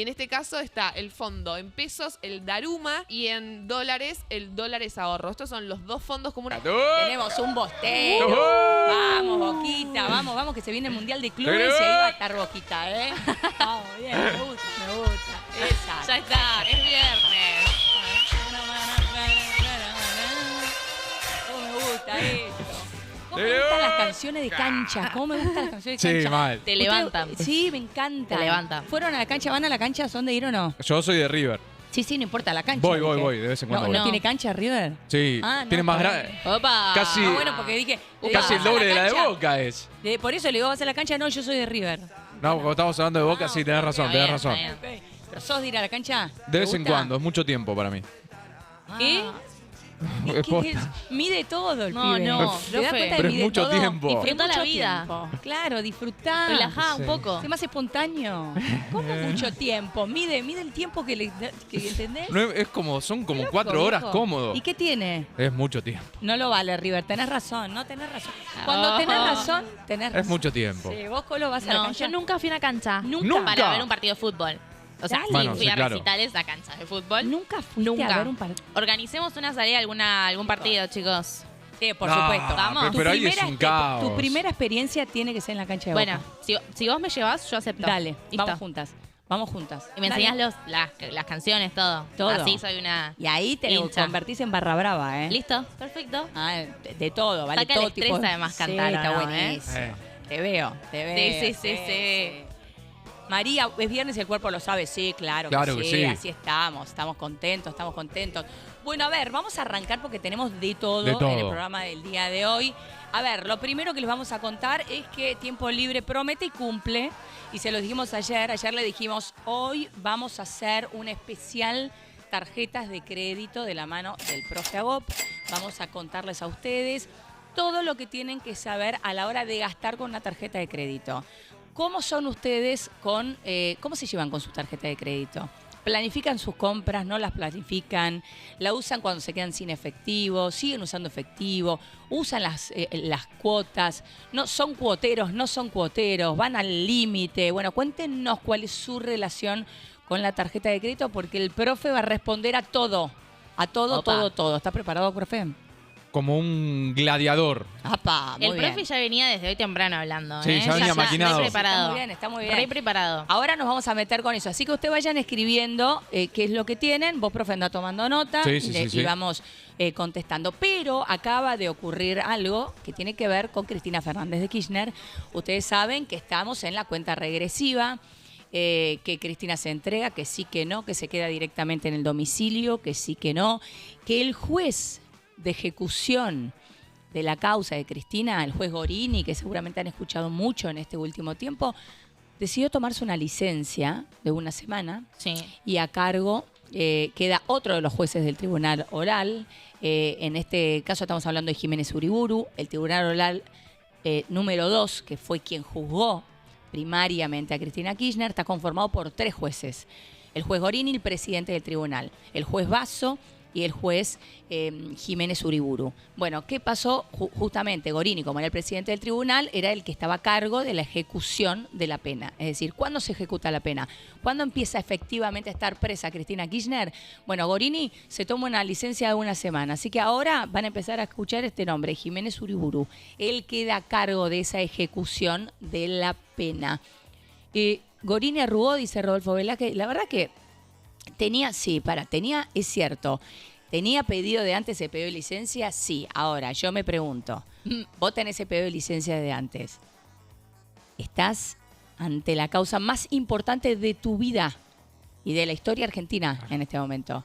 En este caso está el fondo en pesos, el Daruma, y en dólares, el Dólares Ahorro. Estos son los dos fondos comunes. Tenemos un bostero. Vamos, Boquita, vamos, que se viene el Mundial de Clubes y ahí va a estar Boquita, ¿eh? Vamos, bien, me gusta. Esa. Ya está, es viernes. ¿Cómo me gusta esto? ¿Cómo me gustan las canciones de cancha? ¿Cómo me gustan las canciones de cancha? Sí, mal. Te levantan. Sí, me encanta. Te levantan. ¿Fueron a la cancha? ¿Van a la cancha? ¿Son de ir o no? Yo soy de River. Sí, no importa, la cancha. Voy, dije. de vez en cuando ¿No, voy. ¿No tiene cancha River? Sí, Ah, no, tiene más está grande. Opa. Casi- Ah, bueno, porque dije... Casi el ¿vas a doble de la de cancha? Boca es. Por eso le digo, ¿vas a la cancha? No, yo soy de River. No, como estamos hablando de Boca, sí, tenés razón, Está tenés bien, razón. está bien. Ok. ¿Pero sos de ir a la cancha? De ¿Te vez en gusta? cuando, es mucho tiempo para mí. ¿Y? Es posta. Mide todo el No, pibe. no, ¿Te das profe. cuenta que Pero es mide mucho todo? tiempo. Disfruta Es la mucho vida. tiempo. Claro, disfrutá. Relajá un Sí. poco. Sé más espontáneo. ¿Cómo mucho tiempo? Mide el tiempo que ¿entendés? No, es como, son como Loco, 4 horas viejo. cómodo. ¿Y qué tiene? Es mucho tiempo. No lo vale, River. Tenés razón, no tenés razón. Cuando tenés razón, tenés razón. Es mucho tiempo. Sí, vos, Colo, vas a la No, cancha. yo nunca fui a una cancha. ¿Nunca? Para ver un partido de fútbol. O sea, Dale. sí, Bueno, fui sí, a claro. recitales a canchas de fútbol. Nunca fuiste Nunca. a ver un partido. Organicemos una salida a algún partido, chicos. Sí, por No, supuesto. Vamos. Pero ahí es un caos. Tu primera experiencia tiene que ser en la cancha de Bueno, Boca. si vos me llevas, yo acepto. Dale, Listo. vamos juntas. Vamos juntas. Y me Dale. enseñás las canciones, todo. Todo. Así soy una... Y ahí te hincha. convertís en barra brava, ¿eh? ¿Listo? Perfecto. Ah, de todo, ¿vale? Saca el todo estrés, tipo. además, Sí, cantar, ¿o está no, buenísimo. Eh. Te veo. Sí. María, es viernes y el cuerpo lo sabe. Sí, claro Claro que sí. así estamos contentos. Bueno, a ver, vamos a arrancar porque tenemos de todo De todo. en el programa del día de hoy. A ver, lo primero que les vamos a contar es que Tiempo Libre promete y cumple. Y se lo dijimos ayer le dijimos, hoy vamos a hacer un especial tarjetas de crédito de la mano del profe Agop. Vamos a contarles a ustedes todo lo que tienen que saber a la hora de gastar con una tarjeta de crédito. ¿Cómo son ustedes cómo se llevan con su tarjeta de crédito? ¿Planifican sus compras? ¿No las planifican? ¿La usan cuando se quedan sin efectivo? ¿Siguen usando efectivo? ¿Usan las cuotas? ¿No son cuoteros? ¿No son cuoteros? ¿Van al límite? Bueno, cuéntenos cuál es su relación con la tarjeta de crédito porque el profe va a responder a todo. A todo, Opa. todo. ¿Está preparado, profe? Como un gladiador. ¡Apa! Muy El bien. profe ya venía desde hoy temprano hablando. Sí, ya venía maquinado. Re Está preparado. muy bien, está muy bien. Re preparado. Ahora nos vamos a meter con eso. Así que ustedes vayan escribiendo qué es lo que tienen. Vos, profe, anda tomando nota Sí, y vamos contestando. Pero acaba de ocurrir algo que tiene que ver con Cristina Fernández de Kirchner. Ustedes saben que estamos en la cuenta regresiva. Que Cristina se entrega, que sí, que no, que se queda directamente en el domicilio, que sí, que no. Que el juez de ejecución de la causa de Cristina, el juez Gorini, que seguramente han escuchado mucho en este último tiempo, decidió tomarse una licencia de una semana Sí. y a cargo queda otro de los jueces del Tribunal Oral. En este caso estamos hablando de Jiménez Uriburu, el Tribunal Oral número 2, que fue quien juzgó primariamente a Cristina Kirchner, está conformado por 3 jueces. El juez Gorini, el presidente del tribunal, el juez Basso y el juez Jiménez Uriburu. Bueno, ¿qué pasó? Justamente Gorini, como era el presidente del tribunal, era el que estaba a cargo de la ejecución de la pena. Es decir, ¿cuándo se ejecuta la pena? ¿Cuándo empieza efectivamente a estar presa Cristina Kirchner? Bueno, Gorini se toma una licencia de una semana, así que ahora van a empezar a escuchar este nombre, Jiménez Uriburu. Él queda a cargo de esa ejecución de la pena. Gorini arrugó, dice Rodolfo Velázquez, la verdad que es cierto, ¿tenía pedido de antes el pedido de licencia? Sí. Ahora, yo me pregunto, vos tenés el pedido de licencia de antes, estás ante la causa más importante de tu vida y de la historia argentina en este momento.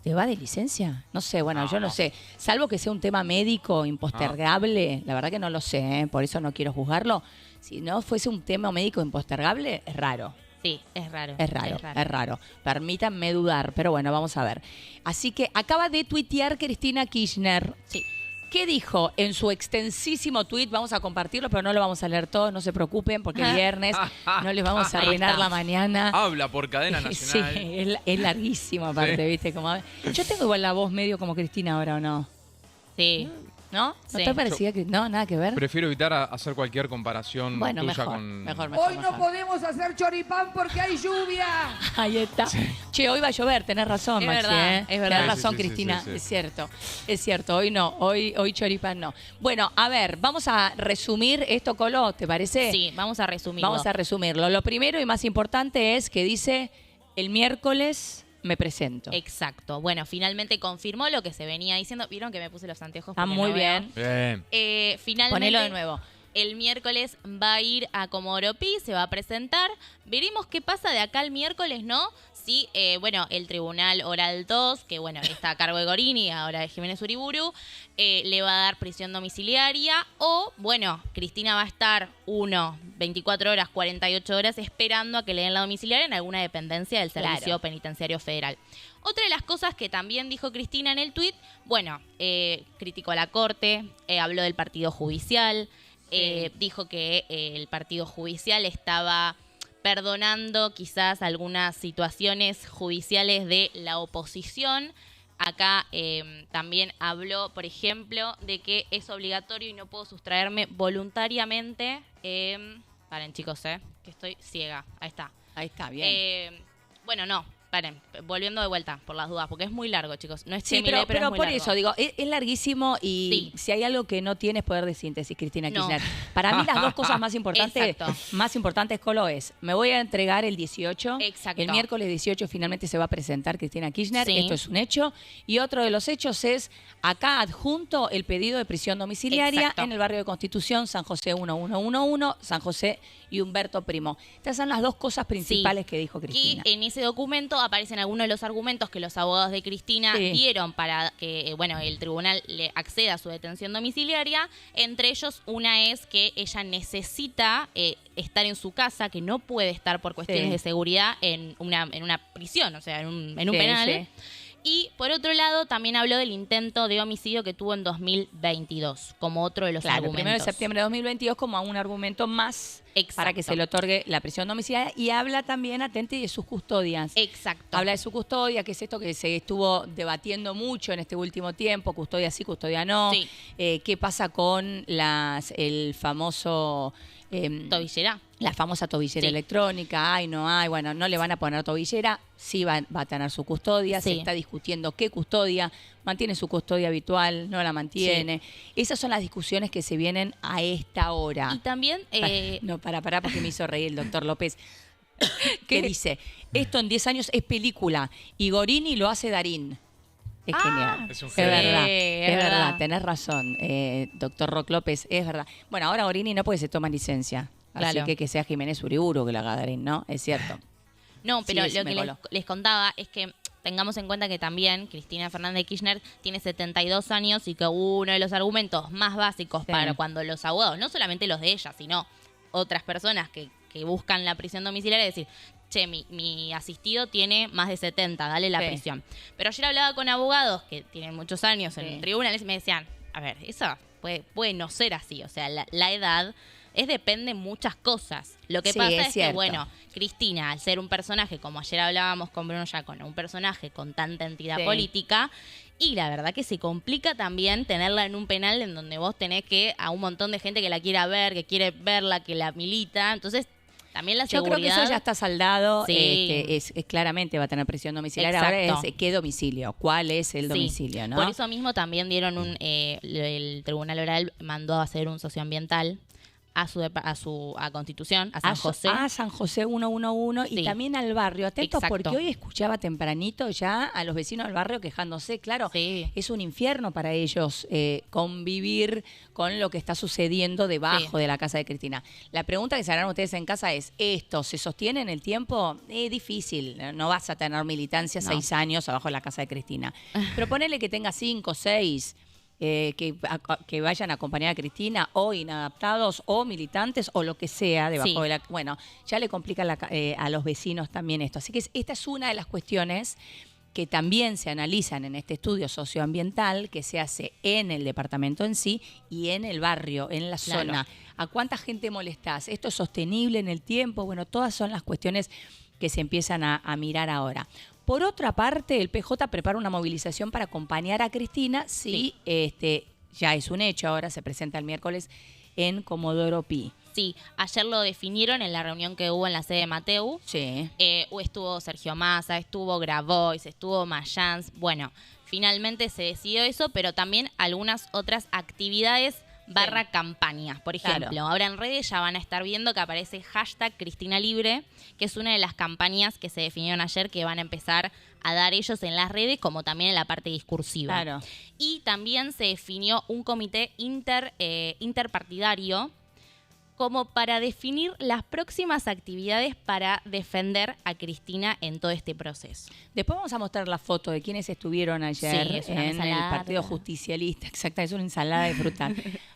¿Te va de licencia? No sé, bueno, yo no sé. Salvo que sea un tema médico impostergable, la verdad que no lo sé, por eso no quiero juzgarlo. Si no fuese un tema médico impostergable, es raro. Sí, es raro. Es raro. Permítanme dudar, pero bueno, vamos a ver. Así que acaba de tuitear Cristina Kirchner. Sí. ¿Qué dijo en su extensísimo tuit? Vamos a compartirlo, pero no lo vamos a leer todo, no se preocupen, porque el viernes no les vamos a Ahí arruinar está. la mañana. Habla por cadena Sí, nacional. es larguísimo aparte, Sí. ¿viste? Yo tengo igual la voz medio como Cristina ahora, ¿o no? Sí. ¿No? ¿No Sí. te parecía que no, nada que ver? Prefiero evitar hacer cualquier comparación Bueno, tuya mejor, con... mejor. Hoy no podemos hacer choripán porque hay lluvia. Ahí está. Che, hoy va a llover, tenés razón, Es Maxi, verdad, ¿eh? es verdad. Tenés Sí, razón, sí, sí, Cristina, sí, sí. es cierto, hoy no, hoy choripán no. Bueno, a ver, vamos a resumir esto, Colo, ¿te parece? Sí, vamos a resumir. Vamos a resumirlo. Lo primero y más importante es que dice, el miércoles me presento. Exacto. Bueno, finalmente confirmó lo que se venía diciendo. ¿Vieron que me puse los anteojos? Está porque muy no veo? bien. Bien. Finalmente. Ponelo de nuevo. El miércoles va a ir a Comodoro Pi, se va a presentar. Veremos qué pasa de acá al miércoles, ¿no? Si, bueno, el Tribunal Oral 2, que bueno, está a cargo de Gorini, ahora de Jiménez Uriburu, le va a dar prisión domiciliaria. O, bueno, Cristina va a estar 24 horas, 48 horas esperando a que le den la domiciliaria en alguna dependencia del Servicio Claro. Penitenciario Federal. Otra de las cosas que también dijo Cristina en el tuit, bueno, criticó a la Corte, habló del Partido Judicial. Dijo que el Partido Judicial estaba perdonando quizás algunas situaciones judiciales de la oposición. Acá también habló, por ejemplo, de que es obligatorio y no puedo sustraerme voluntariamente. Paren, chicos, que estoy ciega. Ahí está. Ahí está, bien. Bueno, no. Paren, volviendo de vuelta, por las dudas, porque es muy largo, chicos. No es Sí, Chemile, pero es muy por largo. eso, digo, es larguísimo y Sí. si hay algo que no tiene es poder de síntesis, Cristina No. Kirchner. Para mí las dos cosas más importantes, Exacto. Colo, es, me voy a entregar el 18, Exacto. el miércoles 18 finalmente se va a presentar Cristina Kirchner, Sí. esto es un hecho, y otro de los hechos es, acá adjunto el pedido de prisión domiciliaria Exacto. en el barrio de Constitución, San José 1111, San José y Humberto Primo. Estas son las dos cosas principales que dijo Cristina. Y en ese documento aparecen algunos de los argumentos que los abogados de Cristina Sí. dieron para que bueno, el tribunal le acceda a su detención domiciliaria. Entre ellos, una es que ella necesita estar en su casa, que no puede estar por cuestiones Sí. de seguridad en una prisión, o sea, en un Sí, penal. sí. Y por otro lado, también habló del intento de homicidio que tuvo en 2022, como otro de los Claro, el argumentos. 1 de septiembre de 2022 como un argumento más Exacto. para que se le otorgue la prisión domiciliaria y habla también, atente, de sus custodias. Exacto. Habla de su custodia, que es esto que se estuvo debatiendo mucho en este último tiempo, custodia sí, custodia no. Sí. ¿Qué pasa con el famoso... Tobillera. la famosa tobillera Sí. electrónica, ay, no hay, bueno, no le van a poner tobillera, sí va a tener su custodia, se Sí. está discutiendo qué custodia, mantiene su custodia habitual, no la mantiene. Esas son las discusiones que se vienen a esta hora. Y también... No, para, porque me hizo reír el doctor López. Que dice, esto en 10 años es película y Gorini lo hace Darín. Es genial. Es un Es genio. verdad, es es verdad, verdad. tenés razón, doctor Rock López, es verdad. Bueno, ahora Gorini no puede se toma licencia. Así Claro. que sea Jiménez Uriburu que lo haga Darín, ¿no? Es cierto. No, pero Sí, lo me que coló. les contaba es que tengamos en cuenta que también Cristina Fernández de Kirchner tiene 72 años y que uno de los argumentos más básicos Sí. para cuando los abogados, no solamente los de ella, sino otras personas que buscan la prisión domiciliaria, es decir, che, mi asistido tiene más de 70, dale la Sí. prisión. Pero ayer hablaba con abogados que tienen muchos años Sí. en tribunales y me decían, a ver, eso puede no ser así, o sea, la edad... depende muchas cosas. Lo que Sí, pasa es es que, cierto. bueno, Cristina, al ser un personaje, como ayer hablábamos con Bruno Giacono, un personaje con tanta entidad Sí. política, y la verdad que se complica también tenerla en un penal en donde vos tenés que a un montón de gente que la quiera ver, que quiere verla, que la milita. Entonces, también la Yo seguridad... creo que eso ya está saldado, Sí. es claramente va a tener prisión domiciliaria. Ahora Exacto. es qué domicilio, cuál es el Sí. domicilio, ¿no? Por eso mismo también dieron el Tribunal Oral mandó a hacer un socioambiental a Constitución, a San José. San José 111 y Sí. también al barrio. Atentos Exacto. porque hoy escuchaba tempranito ya a los vecinos del barrio quejándose. Claro, Sí. es un infierno para ellos convivir con lo que está sucediendo debajo Sí. de la casa de Cristina. La pregunta que se harán ustedes en casa es, ¿esto se sostiene en el tiempo? Es difícil, no vas a tener militancia No. 6 años abajo de la casa de Cristina. Pero ponele que tenga 5, 6... que vayan a acompañar a Cristina o inadaptados o militantes o lo que sea debajo Sí. de la... Bueno, ya le complica a los vecinos también esto. Así que esta es una de las cuestiones que también se analizan en este estudio socioambiental que se hace en el departamento en sí y en el barrio, en la Claro. zona. ¿A cuánta gente molestás? ¿Esto es sostenible en el tiempo? Bueno, todas son las cuestiones que se empiezan a mirar ahora. Por otra parte, el PJ prepara una movilización para acompañar a Cristina si ya es un hecho, ahora se presenta el miércoles en Comodoro Pi. Sí, ayer lo definieron en la reunión que hubo en la sede de Mateu. Sí. Estuvo Sergio Massa, estuvo Grabois, estuvo Mayans. Bueno, finalmente se decidió eso, pero también algunas otras actividades / campañas. Por ejemplo, Claro. ahora en redes ya van a estar viendo que aparece hashtag Cristina Libre, que es una de las campañas que se definieron ayer que van a empezar a dar ellos en las redes, como también en la parte discursiva. Claro. Y también se definió un comité interpartidario como para definir las próximas actividades para defender a Cristina en todo este proceso. Después vamos a mostrar la foto de quienes estuvieron ayer Sí, es una en el ensalada. Partido Justicialista. Exacta, es una ensalada de fruta.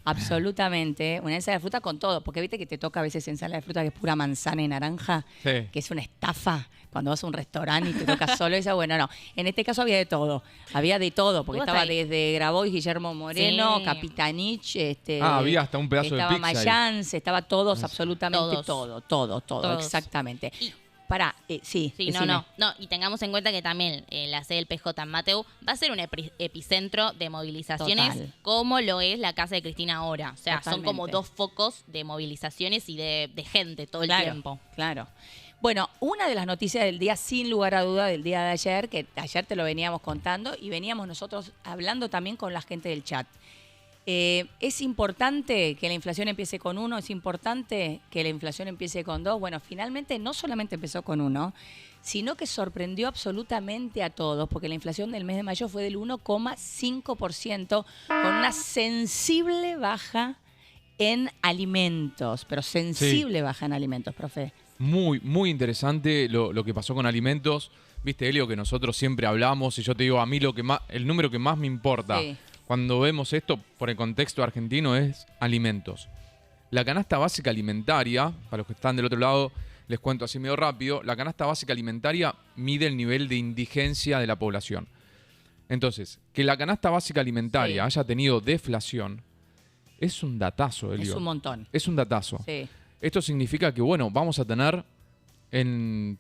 Absolutamente. Una ensalada de fruta con todo. Porque viste que te toca a veces ensalada de fruta que es pura manzana y naranja, Sí. que es una estafa. Cuando vas a un restaurante y te toca solo esa, bueno, no. En este caso había de todo. Había de todo, porque Vos estaba ahí. desde Grabois, Guillermo Moreno, Sí. Capitanich, había hasta un pedazo de estaba pizza ahí. Mayans, estaba todos, absolutamente Todos. todo, Todos. exactamente. Y- Pará, sí. Sí, decime. no, y tengamos en cuenta que también la sede del PJ en Mateu va a ser un epicentro de movilizaciones Total. como lo es la casa de Cristina ahora. O sea, son como Totalmente. 2 focos de movilizaciones y de gente todo el Claro, tiempo. Claro. Bueno, una de las noticias del día, sin lugar a duda, del día de ayer, que ayer te lo veníamos contando y veníamos nosotros hablando también con la gente del chat. ¿Es importante que la inflación empiece con 1? ¿Es importante que la inflación empiece con 2? Bueno, finalmente no solamente empezó con 1, sino que sorprendió absolutamente a todos, porque la inflación del mes de mayo fue del 1,5%, con una sensible baja en alimentos, pero sensible baja en alimentos, profe. Muy, muy interesante lo que pasó con alimentos. Viste, Elio, que nosotros siempre hablamos y yo te digo, a mí el número que más me importa Sí. cuando vemos esto por el contexto argentino es alimentos. La canasta básica alimentaria, para los que están del otro lado, les cuento así medio rápido, la canasta básica alimentaria mide el nivel de indigencia de la población. Entonces, que la canasta básica alimentaria Sí. haya tenido deflación es un datazo, Elio. Es un montón. Es un datazo. Sí. Esto significa que, bueno, vamos a tener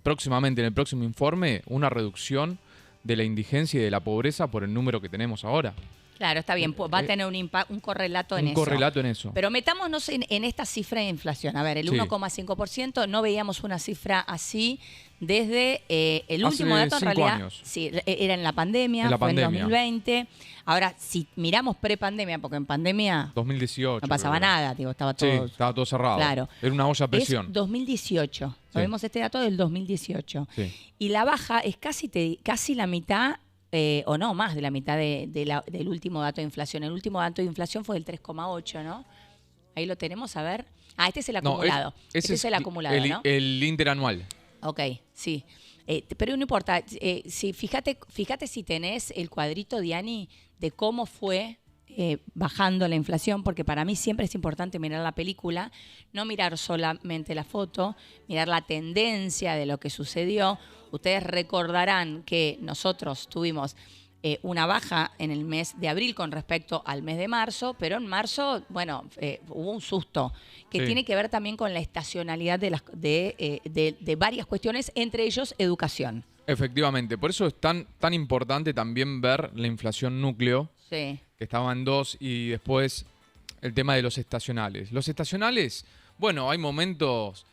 próximamente, en el próximo informe, una reducción de la indigencia y de la pobreza por el número que tenemos ahora. Claro, está bien. Va a tener un correlato en Un eso. correlato en eso. Pero metámonos en esta cifra de inflación. A ver, el Sí. 1,5%, no veíamos una cifra así desde el Hace último dato, en 5 realidad, años. sí, era en la pandemia, En la fue pandemia. en 2020. Ahora, si miramos prepandemia, porque en pandemia 2018. no pasaba creo que era. nada, digo, estaba Sí, todo... estaba todo cerrado. Claro. Era una olla a presión. Es 2018. Sí. Vemos este dato del 2018. Sí. Y la baja es casi la mitad, o no, más de la mitad del último dato de inflación. El último dato de inflación fue del 3,8, ¿no? Ahí lo tenemos, a ver. Ah, este es el acumulado. ese Este es el acumulado, ¿no? El interanual. Ok, sí. Pero no importa. Fíjate si tenés el cuadrito, Diani, de cómo fue bajando la inflación, porque para mí siempre es importante mirar la película, no mirar solamente la foto, mirar la tendencia de lo que sucedió. Ustedes recordarán que nosotros tuvimos una baja en el mes de abril con respecto al mes de marzo, pero en marzo, bueno, hubo un susto que Sí. tiene que ver también con la estacionalidad de varias cuestiones, entre ellos educación. Efectivamente. Por eso es tan importante también ver la inflación núcleo, Sí. que estaba en 2, y después el tema de los estacionales. Los estacionales, bueno, hay momentos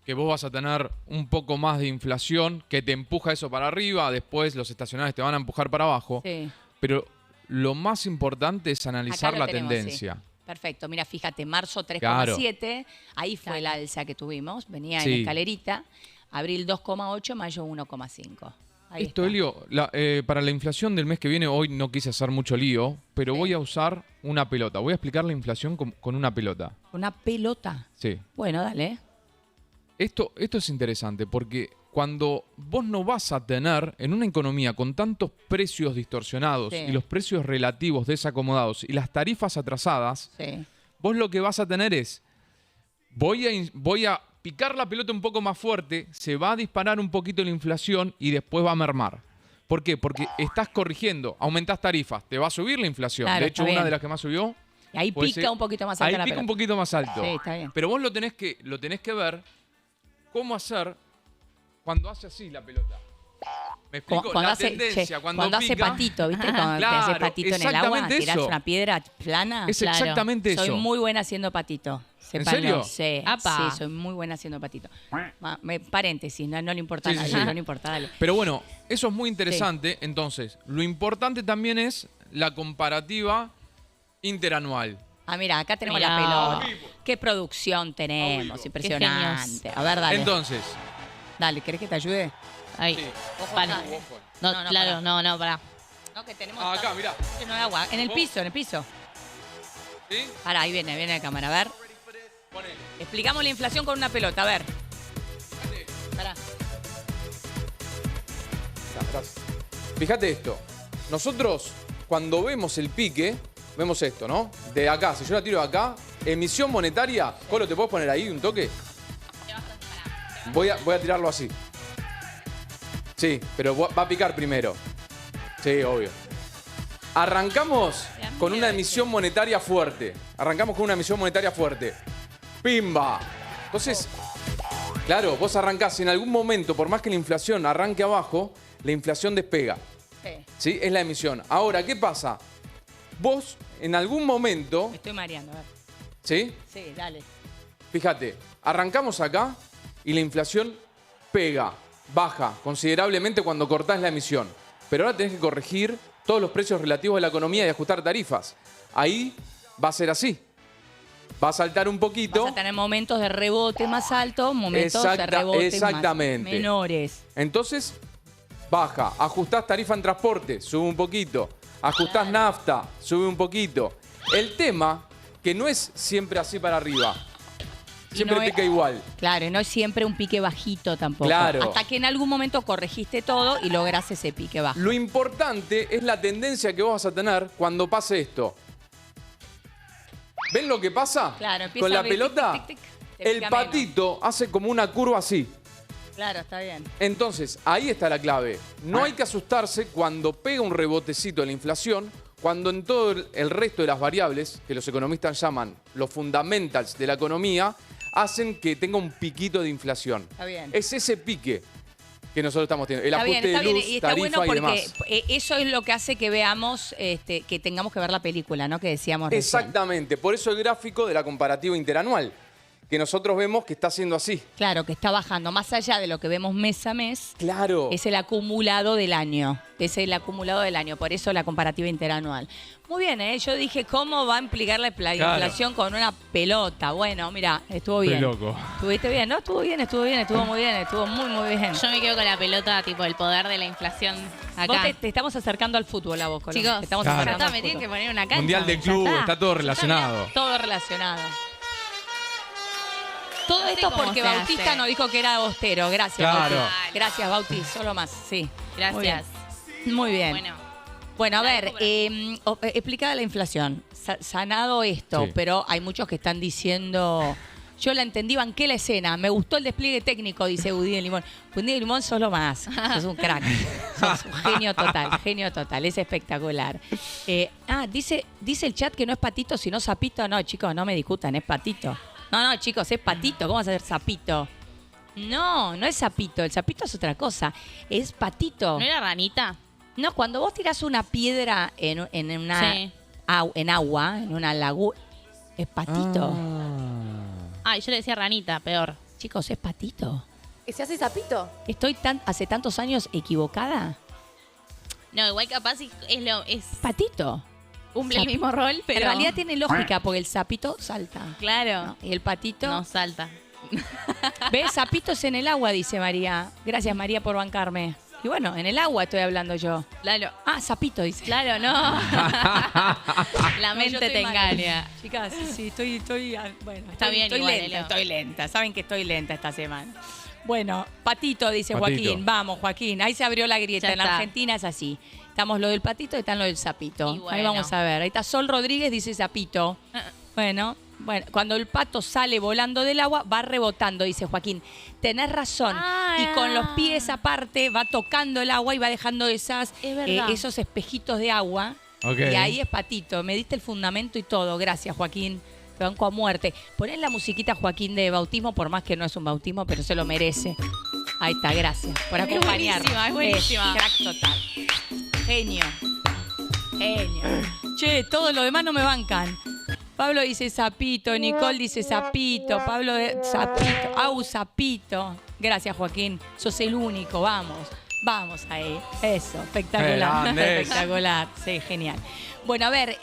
que vos vas a tener un poco más de inflación que te empuja eso para arriba, después los estacionales te van a empujar para abajo, Sí. pero lo más importante es analizar Acá la lo tenemos, tendencia. sí. Perfecto. Mira, fíjate, marzo 3,7, ahí fue el alza que tuvimos, venía en Sí. escalerita. Abril 2,8, mayo 1,5. Ahí Esto, está. Elio, para la inflación del mes que viene, hoy no quise hacer mucho lío, pero Sí. voy a usar una pelota. Voy a explicar la inflación con una pelota. Una pelota. Sí. Bueno, dale. Esto es interesante porque cuando vos no vas a tener en una economía con tantos precios distorsionados Sí. y los precios relativos desacomodados y las tarifas atrasadas, Sí. vos lo que vas a tener es, voy a picar la pelota un poco más fuerte, se va a disparar un poquito la inflación y después va a mermar. ¿Por qué? Porque estás corrigiendo, aumentás tarifas, te va a subir la inflación. Claro, De hecho, está una bien. de las que más subió... Y ahí puede pica ser- un poquito más alta Ahí la pica pelota. un poquito más alto. Sí, está bien. Pero vos lo tenés que ver cómo hacer cuando hace así la pelota. Me explico, Cuando la hace, tendencia, cuando hace pica, patito, ¿viste? Cuando te Claro, haces patito en el agua, exactamente tirás eso. una piedra plana. Es Claro. exactamente eso. Soy muy buena haciendo patito. serio? Sí, Apa. sí, soy muy buena haciendo patito. Paréntesis, no le importa Sí, a sí, nadie, sí. no le importa, dale. Pero bueno, eso es muy interesante. Entonces, lo importante también es la comparativa interanual. Ah, mira, acá tenemos Mirá. la pelota. Qué producción tenemos, Qué impresionante. A ver, dale. Entonces, Dale, ¿querés que te ayude? Ahí. sí. Para. acá, No, No, no, claro, pará. no, pará. No, que tenemos Acá, mirá. lleno de agua. En el Vos- piso, en el piso. ¿Sí? Ahora, ahí viene la cámara, a ver. Ponele. Explicamos la inflación con una pelota, a ver. Fíjate. Pará. Gracias. Fíjate esto. Nosotros, cuando vemos el pique, vemos esto, ¿no? De acá, si yo la tiro de acá, emisión monetaria. Colo, ¿te puedes poner ahí un toque? Voy a tirarlo así. Sí, pero va a picar primero. Sí, obvio. Arrancamos con una emisión monetaria fuerte. Arrancamos con una emisión monetaria fuerte. ¡Pimba! Entonces, claro, vos arrancás y en algún momento, por más que la inflación arranque abajo, la inflación despega. Sí, ¿Sí? Es la emisión. Ahora, ¿qué pasa? Vos, en algún momento, me estoy mareando, a ver. ¿sí? Sí, dale. Fíjate, arrancamos acá y la inflación pega, baja considerablemente cuando cortás la emisión. Pero ahora tenés que corregir todos los precios relativos de la economía y ajustar tarifas. Ahí va a ser así. Va a saltar un poquito. Vas a tener momentos de rebote más altos, momentos de rebote exactamente. más menores. Entonces, baja. Ajustás tarifa en transporte, sube un poquito. Ajustás nafta, sube un poquito. El tema, que no es siempre así para arriba. Siempre no es- pica igual. Claro, y no es siempre un pique bajito tampoco. Claro. Hasta que en algún momento corregiste todo y lográs ese pique bajo. Lo importante es la tendencia que vos vas a tener cuando pase esto. ¿Ven lo que pasa? Claro, empieza Con a la abrir, pelota, tic, tic, tic, te el pica patito hace como una curva así. Claro, está bien. Entonces, ahí está la clave. No hay que asustarse cuando pega un rebotecito de la inflación, cuando en todo el resto de las variables, que los economistas llaman los fundamentals de la economía, hacen que tenga un piquito de inflación. Está bien. Es ese pique que nosotros estamos teniendo. El Está bien, ajuste está de bien. luz, Y está tarifa bueno y porque demás. eso es lo que hace que veamos, que tengamos que ver la película, ¿no? Que decíamos recién. Exactamente. Por eso el gráfico de la comparativa interanual, que nosotros vemos que está haciendo así. Claro, que está bajando. Más allá de lo que vemos mes a mes, Claro. es el acumulado del año. Es el acumulado del año. Por eso la comparativa interanual. Muy bien, ¿eh? Yo dije, ¿cómo va a implicar la inflación con una pelota? Bueno, mira, estuvo bien. loco. ¿Estuviste bien? No, estuvo bien, estuvo muy bien, estuvo muy, muy bien. Yo me quedo con la pelota, tipo el poder de la inflación Vos acá. te estamos acercando al fútbol a vos, Colón. Chicos, Te estamos Claro. ya acercando está, al me tienen fútbol. que poner una cancha. Mundial de ya club, está todo relacionado. Todo relacionado. Todo No sé esto cómo porque se Bautista hace. nos dijo que era austero. Gracias, Claro. Bauti. Gracias, Bauti. Solo más, sí. Muy bien. Gracias. Muy bien. Bueno, a ver, Dale, explicada la inflación. Sanado esto, Sí. pero hay muchos que están diciendo... Yo la entendí, banqué la escena. Me gustó el despliegue técnico, dice Budín Limón. Budín Limón, solo más. Sos un crack. Sos un genio total. Es espectacular. Dice el chat que no es patito, sino sapito. No, chicos, no me discutan, es patito. No, chicos, es patito. ¿Cómo vas a ser sapito? No es sapito. El sapito es otra cosa. Es patito. ¿No era ranita? No, cuando vos tirás una piedra en una Sí. en agua, en una laguna, es patito. Ay, yo le decía ranita, peor. Chicos, es patito. ¿Que se hace sapito? ¿Estoy hace tantos años equivocada? No, igual capaz es Patito. cumple el Sapi- mismo rol, pero... En realidad tiene lógica porque el sapito salta. Claro. ¿no? Y el patito. No salta. ¿Ves? Sapitos en el agua, dice María. Gracias, María, por bancarme. Y bueno, en el agua estoy hablando yo. Claro. Ah, sapito, dice. Claro, no. La No, yo mente estoy te mal. engaña. Chicas, sí, bueno, Está bien estoy igual, lenta, Leo. estoy lenta. Saben que estoy lenta esta semana. Bueno, patito, dice Patito. Joaquín. Vamos, Joaquín. Ahí se abrió la grieta. Ya En la está. Argentina es así. Estamos lo del patito y están lo del sapito. Y Ahí bueno. vamos a ver. Ahí está Sol Rodríguez, dice sapito. Bueno, cuando el pato sale volando del agua, va rebotando, dice Joaquín. Tenés razón. Ah. Y con los pies aparte va tocando el agua y va dejando Es verdad. esos espejitos de agua. Ok. Y ahí es patito. Me diste el fundamento y todo. Gracias, Joaquín. Te banco a muerte. Poné la musiquita, Joaquín, de bautismo, por más que no es un bautismo, pero se lo merece. Ahí está, gracias por Es acompañarnos. buenísima, es buenísima. Crack total. Genio. Genio. Che, todo lo demás no me bancan. Pablo dice sapito, Nicole dice sapito, Pablo sapito, sapito. Gracias, Joaquín. Sos el único, vamos ahí. Eso, espectacular. Grande. Espectacular, sí, genial. Bueno, a ver,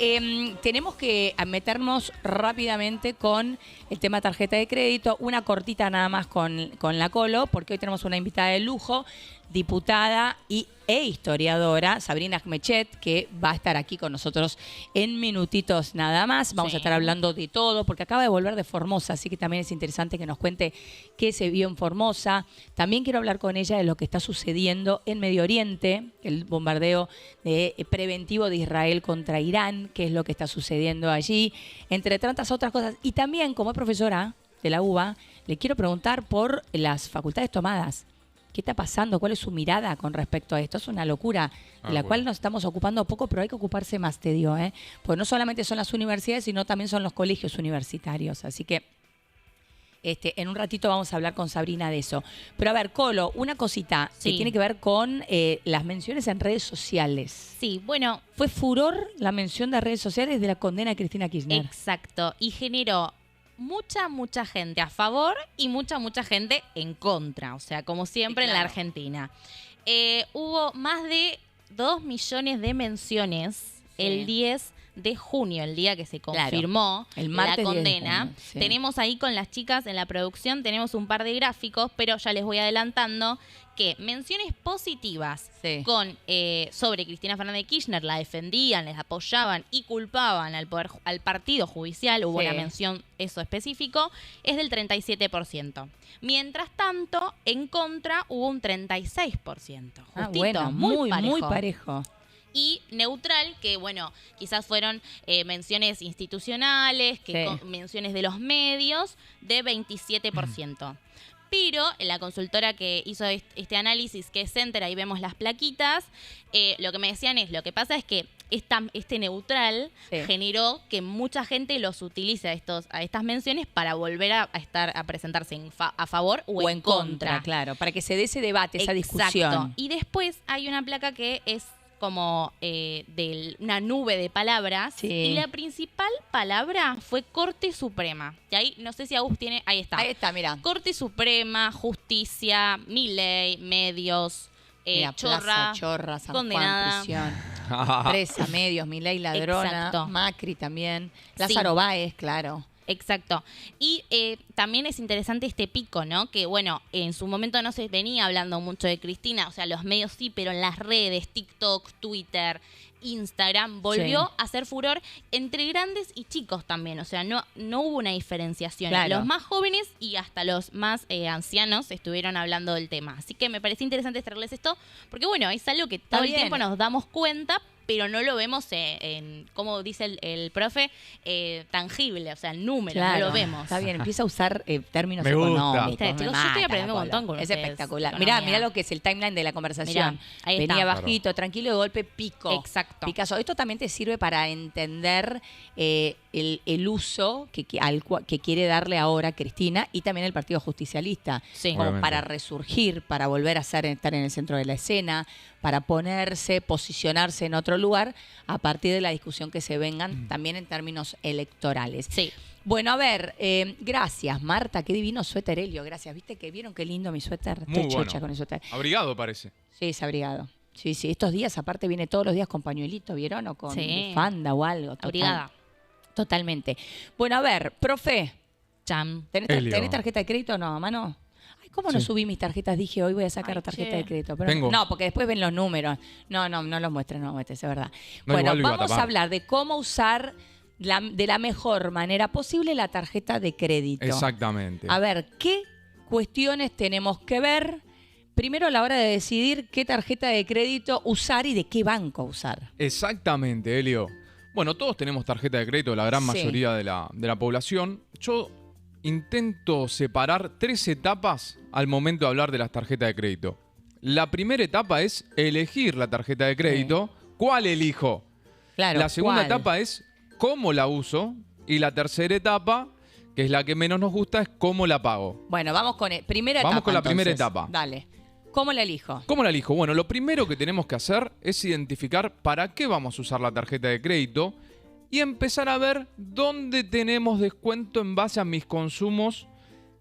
tenemos que meternos rápidamente con el tema tarjeta de crédito. Una cortita nada más con la Colo, porque hoy tenemos una invitada de lujo, diputada e historiadora, Sabrina Ahmechet, que va a estar aquí con nosotros en minutitos nada más. Vamos Sí. a estar hablando de todo, porque acaba de volver de Formosa, así que también es interesante que nos cuente qué se vio en Formosa. También quiero hablar con ella de lo que está sucediendo en Medio Oriente, el bombardeo preventivo de Israel contra Irán, qué es lo que está sucediendo allí, entre tantas otras cosas. Y también, como es profesora de la UBA, le quiero preguntar por las facultades tomadas. ¿Qué está pasando? ¿Cuál es su mirada con respecto a esto? Es una locura de la cual nos estamos ocupando poco, pero hay que ocuparse más, te digo, ¿eh? Porque no solamente son las universidades, sino también son los colegios universitarios. Así que en un ratito vamos a hablar con Sabrina de eso. Pero a ver, Colo, una cosita que Sí. tiene que ver con las menciones en redes sociales. Sí, bueno, Fue furor la mención de redes sociales de la condena de Cristina Kirchner. exacto. Y generó mucha gente a favor y mucha gente en contra. O sea, como siempre Sí, en la claro. Argentina. Hubo más de 2 millones de menciones Sí. el 10 de junio, el día que se Claro. confirmó El martes la 10 de condena. junio, sí. Tenemos ahí con las chicas en la producción, tenemos un par de gráficos, pero ya les voy adelantando que menciones positivas Sí. con sobre Cristina Fernández de Kirchner la defendían, les apoyaban y culpaban al partido judicial, hubo Sí. una mención eso específico, es del 37%. Mientras tanto, en contra hubo un 36%. Ah, Justito, bueno, muy muy parejo. parejo. Y neutral, que bueno, quizás fueron menciones institucionales, Sí. menciones de los medios, de 27%. Pero la consultora que hizo este análisis, que es Center, ahí vemos las plaquitas, lo que me decían es, lo que pasa es que este neutral Sí. generó que mucha gente los utilice a estas menciones para volver a presentarse a favor o en contra. Claro, para que se dé ese debate, esa Exacto. discusión. Y después hay una placa que es como una nube de palabras. Sí. Y la principal palabra fue Corte Suprema. Y ahí, no sé si Agus tiene... Ahí está. Ahí está, mira. Corte Suprema, Justicia, Milei, medios, Mira, Chorra, Chorra, San condenada. Juan, prisión, presa, medios, Milei, ladrona, Exacto. Macri también, Sí. Lázaro Báez, claro. Exacto. Y también es interesante este pico, ¿no? Que, bueno, en su momento no se venía hablando mucho de Cristina, o sea, los medios sí, pero en las redes, TikTok, Twitter, Instagram, volvió Sí. a hacer furor entre grandes y chicos también, o sea, no hubo una diferenciación. Claro. Los más jóvenes y hasta los más ancianos estuvieron hablando del tema. Así que me pareció interesante traerles esto, porque, bueno, es algo que todo el bien. tiempo nos damos cuenta, pero no lo vemos como dice el profe, tangible, o sea, el número, Claro, no lo vemos. Está bien, empieza a usar términos Me gusta. económicos. Viste, me chicos, yo mata estoy la aprendiendo un Colo. montón con Es ustedes, espectacular. economía. Mirá lo que es el timeline de la conversación. Mirá, ahí Venía está. bajito, tranquilo, y de golpe pico. Exacto. Picasso. Esto también te sirve para entender el uso que quiere darle ahora Cristina y también el Partido Justicialista. Sí. Como Obviamente. para resurgir, para volver a estar en el centro de la escena, para posicionarse en otro lugar a partir de la discusión que se vengan también en términos electorales. Sí. Bueno, a ver, gracias Marta, qué divino suéter, Helio, gracias. ¿Viste que vieron qué lindo mi suéter? Muy Estoy bueno. chocha con el suéter. Abrigado parece. Sí, es abrigado. Sí, estos días aparte viene todos los días con pañuelito, ¿vieron? O con Sí. bufanda o algo. total. Abrigada. Totalmente. Bueno, a ver, profe, Cham. Helio. ¿tenés tarjeta de crédito o no, a mano? Ay, ¿cómo no Sí. subí mis tarjetas? Dije, hoy voy a sacar Ay, tarjeta che. de crédito. Pero Tengo. no, porque después ven los números. No los muestres, es verdad. No, bueno, igual lo iba a vamos a tapar. hablar de cómo usar de la mejor manera posible la tarjeta de crédito. Exactamente. A ver, ¿qué cuestiones tenemos que ver? Primero a la hora de decidir qué tarjeta de crédito usar y de qué banco usar. Exactamente, Helio. Bueno, todos tenemos tarjeta de crédito, la gran Sí. mayoría de la población. Yo intento separar 3 etapas al momento de hablar de las tarjetas de crédito. La primera etapa es elegir la tarjeta de crédito. ¿Cuál elijo? Claro. La segunda ¿cuál? etapa es cómo la uso. Y la tercera etapa, que es la que menos nos gusta, es cómo la pago. Bueno, vamos con primera etapa. Vamos con la primera entonces. etapa. Dale. ¿Cómo la elijo? ¿Cómo la elijo? Bueno, lo primero que tenemos que hacer es identificar para qué vamos a usar la tarjeta de crédito y empezar a ver dónde tenemos descuento en base a mis consumos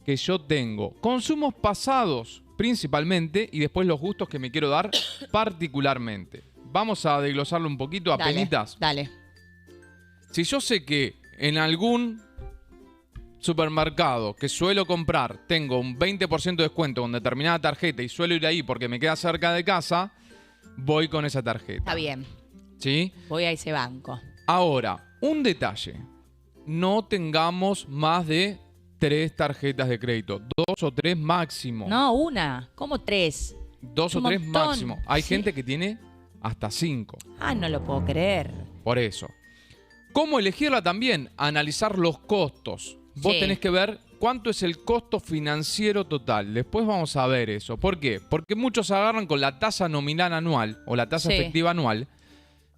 que yo tengo. Consumos pasados principalmente y después los gustos que me quiero dar particularmente. Vamos a desglosarlo un poquito a penitas. Dale. Si yo sé que en algún supermercado que suelo comprar tengo un 20% de descuento con determinada tarjeta y suelo ir ahí porque me queda cerca de casa, voy con esa tarjeta. Está bien. ¿Sí? Voy a ese banco. Ahora, un detalle. No tengamos más de 3 tarjetas de crédito. 2 o 3 máximo. No, una. ¿Cómo 3? 2 o un 3 montón. máximo. Hay Sí. gente que tiene hasta 5. Ah, no lo puedo creer. Por eso. ¿Cómo elegirla también? Analizar los costos. Vos Sí. tenés que ver cuánto es el costo financiero total. Después vamos a ver eso. ¿Por qué? Porque muchos agarran con la tasa nominal anual o la tasa Sí. efectiva anual.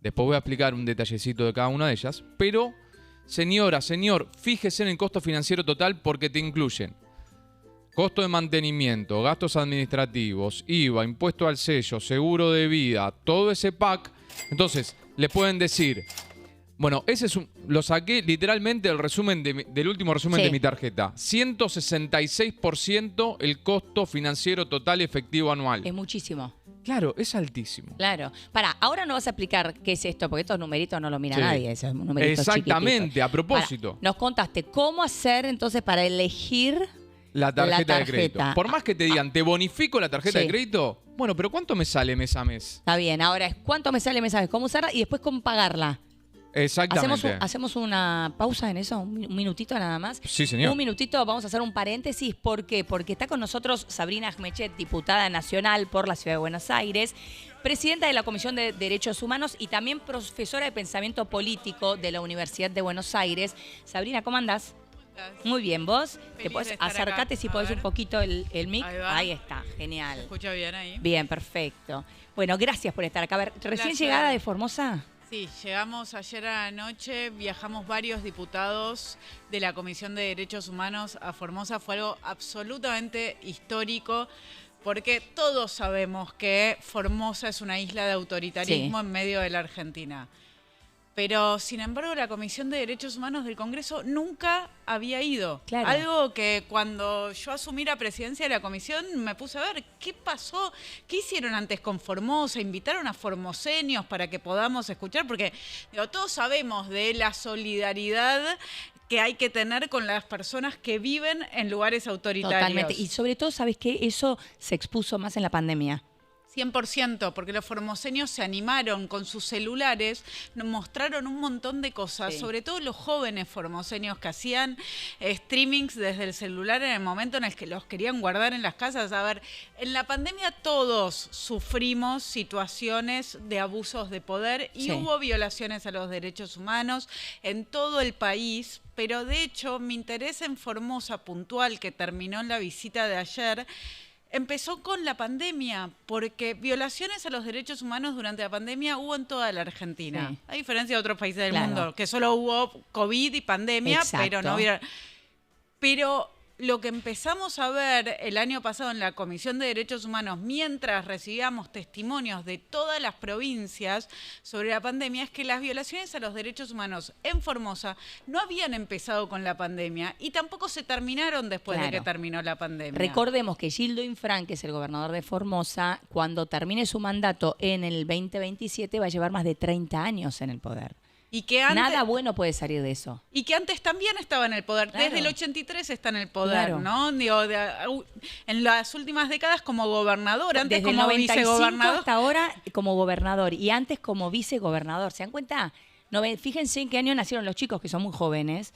Después voy a explicar un detallecito de cada una de ellas. Pero, señora, señor, fíjese en el costo financiero total porque te incluyen costo de mantenimiento, gastos administrativos, IVA, impuesto al sello, seguro de vida, todo ese pack. Entonces, le pueden decir, bueno, ese es lo saqué literalmente del resumen del último resumen Sí. de mi tarjeta. 166% el costo financiero total efectivo anual. Es muchísimo. Claro, es altísimo. Claro. Pará, ahora no vas a explicar qué es esto, porque estos numeritos no lo mira Sí. nadie, esos numeritos Exactamente, chiquititos. a propósito. Pará, nos contaste cómo hacer entonces para elegir. La tarjeta de tarjeta. crédito. Por más que te digan, ¿te bonifico la tarjeta Sí. de crédito? Bueno, pero ¿cuánto me sale mes a mes? Está bien, ahora es cuánto me sale mes a mes, cómo usarla y después cómo pagarla. Exactamente. ¿Hacemos una pausa en eso? Un minutito nada más. Sí, señor. Un minutito, vamos a hacer un paréntesis. ¿Por qué? Porque está con nosotros Sabrina Ahmechet, diputada nacional por la Ciudad de Buenos Aires, presidenta de la Comisión de Derechos Humanos y también profesora de pensamiento político de la Universidad de Buenos Aires. Sabrina, ¿cómo andás? Muy bien, ¿vos? ¿Te Feliz podés de estar acercarte acá. si A podés ver. un poquito el mic? Ahí va. Ahí está, genial. ¿Se escucha bien ahí? Bien, perfecto. Bueno, gracias por estar acá. A ver, recién Placer. llegada de Formosa. Sí, llegamos ayer a la noche, viajamos varios diputados de la Comisión de Derechos Humanos a Formosa. Fue algo absolutamente histórico porque todos sabemos que Formosa es una isla de autoritarismo Sí. en medio de la Argentina. Pero, sin embargo, la Comisión de Derechos Humanos del Congreso nunca había ido. Claro. Algo que cuando yo asumí la presidencia de la comisión me puse a ver qué pasó, qué hicieron antes con Formosa, invitaron a formoseños para que podamos escuchar, porque digo, todos sabemos de la solidaridad que hay que tener con las personas que viven en lugares autoritarios. Totalmente. Y sobre todo, ¿sabes qué? Eso se expuso más en la pandemia. 100%, porque los formoseños se animaron con sus celulares, nos mostraron un montón de cosas, Sí. sobre todo los jóvenes formoseños que hacían streamings desde el celular en el momento en el que los querían guardar en las casas. A ver, en la pandemia todos sufrimos situaciones de abusos de poder y Sí. hubo violaciones a los derechos humanos en todo el país. Pero de hecho, mi interés en Formosa puntual, que terminó en la visita de ayer, empezó con la pandemia, porque violaciones a los derechos humanos durante la pandemia hubo en toda la Argentina. Sí. A diferencia de otros países del Claro. mundo, que solo hubo COVID y pandemia, Exacto. pero no hubiera... Pero lo que empezamos a ver el año pasado en la Comisión de Derechos Humanos, mientras recibíamos testimonios de todas las provincias sobre la pandemia, es que las violaciones a los derechos humanos en Formosa no habían empezado con la pandemia y tampoco se terminaron después de Claro. que terminó la pandemia. Recordemos que Gildo Infran, que es el gobernador de Formosa, cuando termine su mandato en el 2027 va a llevar más de 30 años en el poder. Y que antes, Nada bueno puede salir de eso. y que antes también estaba en el poder. Claro. Desde el 83 está en el poder, Claro. ¿no? Digo, en las últimas décadas como gobernador, antes Desde el como 95 vicegobernador. hasta ahora como gobernador y antes como vicegobernador. ¿Se dan cuenta? Fíjense en qué año nacieron los chicos, que son muy jóvenes.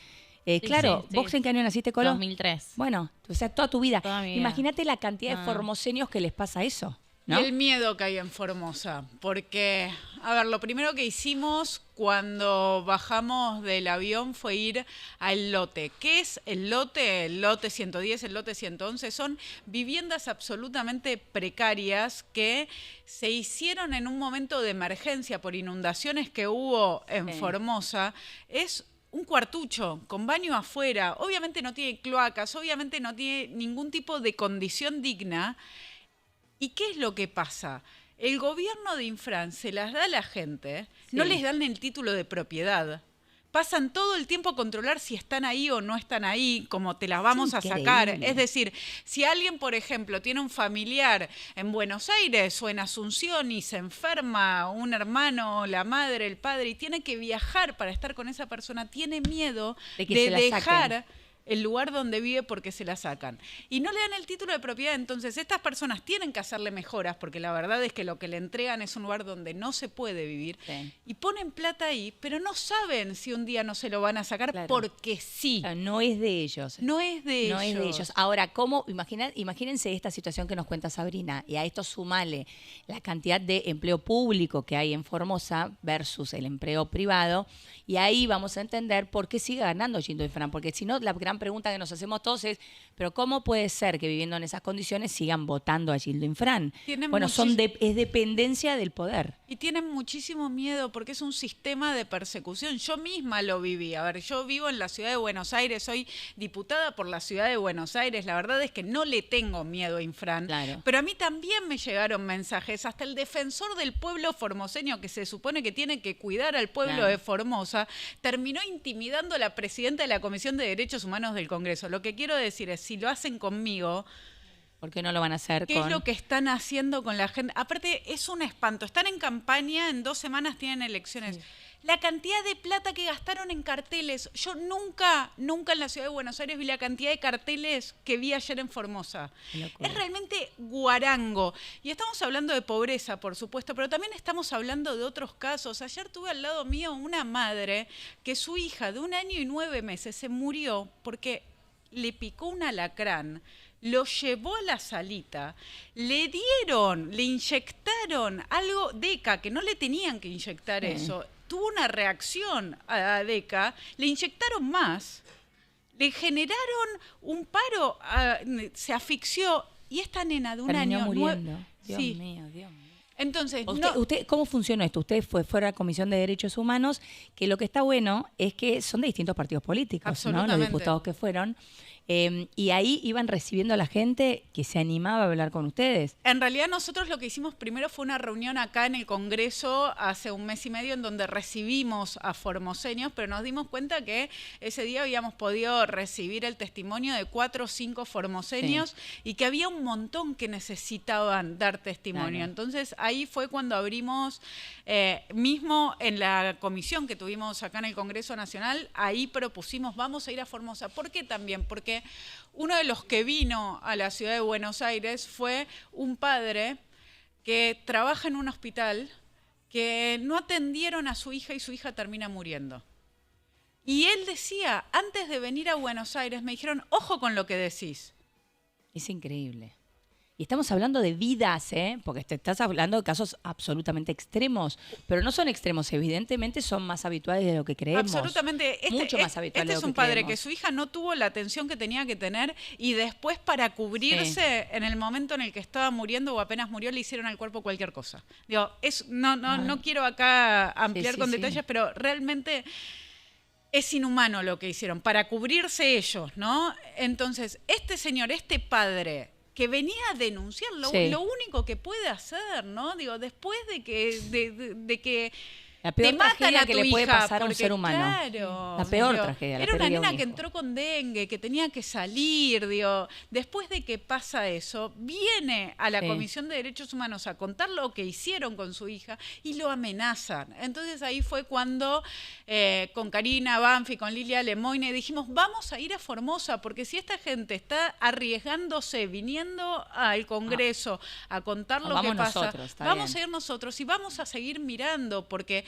Claro, sí, sí. ¿vos en qué año naciste, Colo? 2003. Bueno, o sea, toda tu vida. Toda mi vida. Imagínate la cantidad de Ah. formoseños que les pasa eso, ¿no? Y el miedo que hay en Formosa, porque, a ver, lo primero que hicimos cuando bajamos del avión fue ir al lote. ¿Qué es el lote? El lote 110, el lote 111, son viviendas absolutamente precarias que se hicieron en un momento de emergencia por inundaciones que hubo en Sí. Formosa. Es un cuartucho con baño afuera, obviamente no tiene cloacas, obviamente no tiene ningún tipo de condición digna. ¿Y qué es lo que pasa? El gobierno de Infran se las da a la gente, no les dan el título de propiedad. Pasan todo el tiempo a controlar si están ahí o no están ahí, como te las vamos a sacar. Es decir, si alguien, por ejemplo, tiene un familiar en Buenos Aires o en Asunción y se enferma, un hermano, la madre, el padre, y tiene que viajar para estar con esa persona, tiene miedo de dejar el lugar donde vive porque se la sacan. Y no le dan el título de propiedad, entonces estas personas tienen que hacerle mejoras, porque la verdad es que lo que le entregan es un lugar donde no se puede vivir, y ponen plata ahí, pero no saben si un día no se lo van a sacar porque sí. No es de ellos. No es de ellos. No es de ellos. Ahora, ¿cómo? Imagínense esta situación que nos cuenta Sabrina, y a esto sumale la cantidad de empleo público que hay en Formosa versus el empleo privado, y ahí vamos a entender por qué sigue ganando Gildo Infran, porque si no, la gran pregunta que nos hacemos todos es, ¿pero cómo puede ser que viviendo en esas condiciones sigan votando a Gildo Infran? Bueno, es dependencia del poder. Y tienen muchísimo miedo porque es un sistema de persecución. Yo misma lo viví. A ver, yo vivo en la ciudad de Buenos Aires, soy diputada por la ciudad de Buenos Aires. La verdad es que no le tengo miedo a Infran. Claro. Pero a mí también me llegaron mensajes. Hasta el defensor del pueblo formoseño, que se supone que tiene que cuidar al pueblo de Formosa, terminó intimidando a la presidenta de la Comisión de Derechos Humanos del Congreso. Lo que quiero decir es, si lo hacen conmigo, ¿por qué no lo van a hacer ¿qué es lo que están haciendo con la gente? Aparte, es un espanto. Están en campaña, en 2 semanas tienen elecciones. Sí. La cantidad de plata que gastaron en carteles. Yo nunca en la ciudad de Buenos Aires vi la cantidad de carteles que vi ayer en Formosa. Es realmente guarango. Y estamos hablando de pobreza, por supuesto, pero también estamos hablando de otros casos. Ayer tuve al lado mío una madre que su hija de 1 año y 9 meses se murió porque le picó un alacrán. Lo llevó a la salita, le inyectaron algo, Deca, que no le tenían que inyectar eso. Tuvo una reacción a Deca, le inyectaron más, le generaron un paro, se asfixió, y esta nena de 1 año... muriendo. Dios mío. Entonces, usted, ¿cómo funcionó esto? Usted fuera a la Comisión de Derechos Humanos, que lo que está bueno es que son de distintos partidos políticos, ¿no? Los diputados que fueron. Y ahí iban recibiendo a la gente que se animaba a hablar con ustedes. En realidad nosotros lo que hicimos primero fue una reunión acá en el Congreso hace 1 mes y medio en donde recibimos a formoseños, pero nos dimos cuenta que ese día habíamos podido recibir el testimonio de 4 o 5 formoseños y que había un montón que necesitaban dar testimonio. Entonces ahí fue cuando abrimos, mismo en la comisión que tuvimos acá en el Congreso Nacional, ahí propusimos, vamos a ir a Formosa. ¿Por qué también? Porque uno de los que vino a la ciudad de Buenos Aires fue un padre que trabaja en un hospital que no atendieron a su hija y su hija termina muriendo. Y él decía, antes de venir a Buenos Aires me dijeron, ojo con lo que decís. Es increíble. Y estamos hablando de vidas, porque te estás hablando de casos absolutamente extremos, pero no son extremos, evidentemente son más habituales de lo que creemos. Absolutamente. Mucho más habituales de lo que creemos. Este es un padre que su hija no tuvo la atención que tenía que tener y después para cubrirse en el momento en el que estaba muriendo o apenas murió le hicieron al cuerpo cualquier cosa. Digo, no quiero acá ampliar con detalles, pero realmente... es inhumano lo que hicieron, para cubrirse ellos, ¿no? Entonces, este señor, este padre... que venía a denunciar, lo único que puede hacer, ¿no? Digo, después de que la peor te matan tragedia a tu que le puede hija, pasar a un ser humano. Claro, la peor tragedia. Era una nena que entró con dengue, que tenía que salir, digo. Después de que pasa eso, viene a la Comisión de Derechos Humanos a contar lo que hicieron con su hija y lo amenazan. Entonces ahí fue cuando con Karina Banfi, con Lilia Lemoine, dijimos, vamos a ir a Formosa, porque si esta gente está arriesgándose, viniendo al Congreso a contar lo que pasa, vamos a ir nosotros y vamos a seguir mirando, porque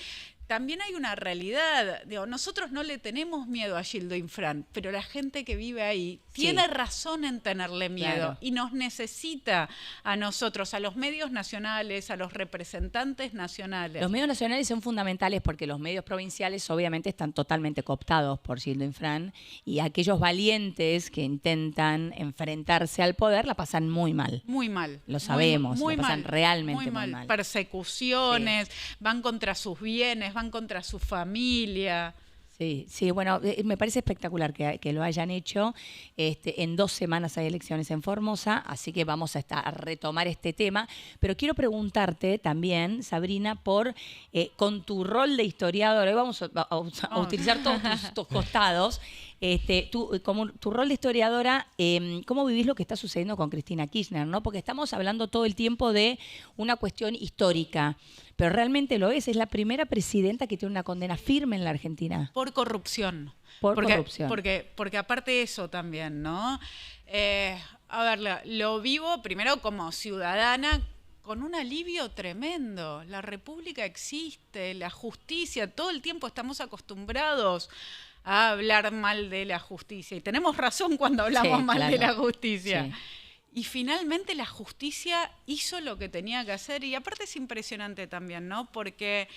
también hay una realidad. Digo, nosotros no le tenemos miedo a Gildo Infran, pero la gente que vive ahí tiene razón en tenerle miedo y nos necesita a nosotros, a los medios nacionales, a los representantes nacionales. Los medios nacionales son fundamentales porque los medios provinciales obviamente están totalmente cooptados por Gildo Infran y aquellos valientes que intentan enfrentarse al poder la pasan muy mal. Muy mal. Lo sabemos, muy la pasan mal, realmente muy mal. Persecuciones, van contra sus bienes, van contra su familia. Sí, sí, bueno, me parece espectacular que lo hayan hecho. En 2 semanas hay elecciones en Formosa, así que vamos a retomar este tema. Pero quiero preguntarte también, Sabrina, con tu rol de historiadora, hoy vamos a utilizar todos tus costados, como tu rol de historiadora, ¿cómo vivís lo que está sucediendo con Cristina Kirchner, ¿no? Porque estamos hablando todo el tiempo de una cuestión histórica, pero realmente lo es la primera presidenta que tiene una condena firme en la Argentina. Por corrupción. Corrupción. Porque aparte de eso también, ¿no? A ver, lo vivo primero como ciudadana con un alivio tremendo. La República existe, la justicia, todo el tiempo estamos acostumbrados a hablar mal de la justicia. Y tenemos razón cuando hablamos mal de la justicia. Sí. Y finalmente la justicia hizo lo que tenía que hacer. Y aparte es impresionante también, ¿no? Porque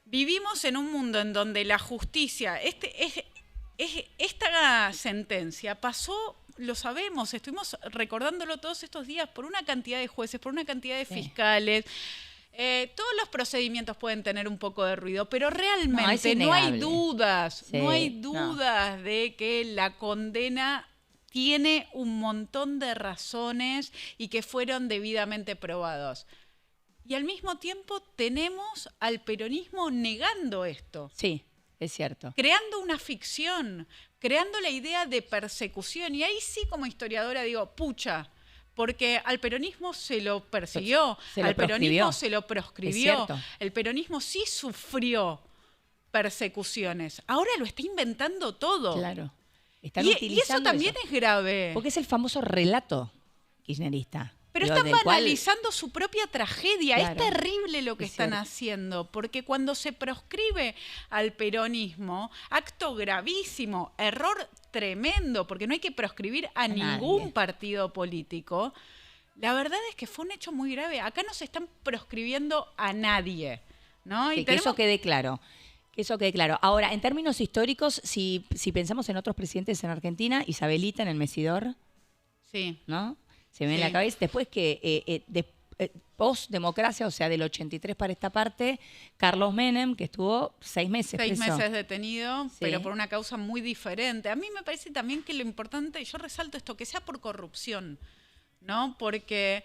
vivimos en un mundo en donde la justicia, esta sentencia pasó, lo sabemos, estuvimos recordándolo todos estos días, por una cantidad de jueces, por una cantidad de fiscales. Todos los procedimientos pueden tener un poco de ruido, pero realmente no hay dudas, de que la condena tiene un montón de razones y que fueron debidamente probados. Y al mismo tiempo tenemos al peronismo negando esto. Sí, es cierto. Creando una ficción, creando la idea de persecución. Y ahí sí, como historiadora, digo, pucha, porque al peronismo se lo persiguió, al peronismo se lo proscribió. El peronismo sí sufrió persecuciones. Ahora lo está inventando todo. Claro. Y eso también es grave. Porque es el famoso relato kirchnerista. Pero están banalizando su propia tragedia. Claro. Es terrible lo que están haciendo, porque cuando se proscribe al peronismo, acto gravísimo, error tremendo, porque no hay que proscribir a ningún partido político, la verdad es que fue un hecho muy grave. Acá no se están proscribiendo a nadie, ¿no? Sí, que eso quede claro. Que eso quede claro. Ahora, en términos históricos, si pensamos en otros presidentes en Argentina, Isabelita en el Mesidor, sí, ¿no? Se me en la cabeza. Después que post-democracia, o sea, del 83 para esta parte, Carlos Menem, que estuvo 6 meses preso. 6 meses detenido, pero por una causa muy diferente. A mí me parece también que lo importante, yo resalto esto, que sea por corrupción, ¿no? Porque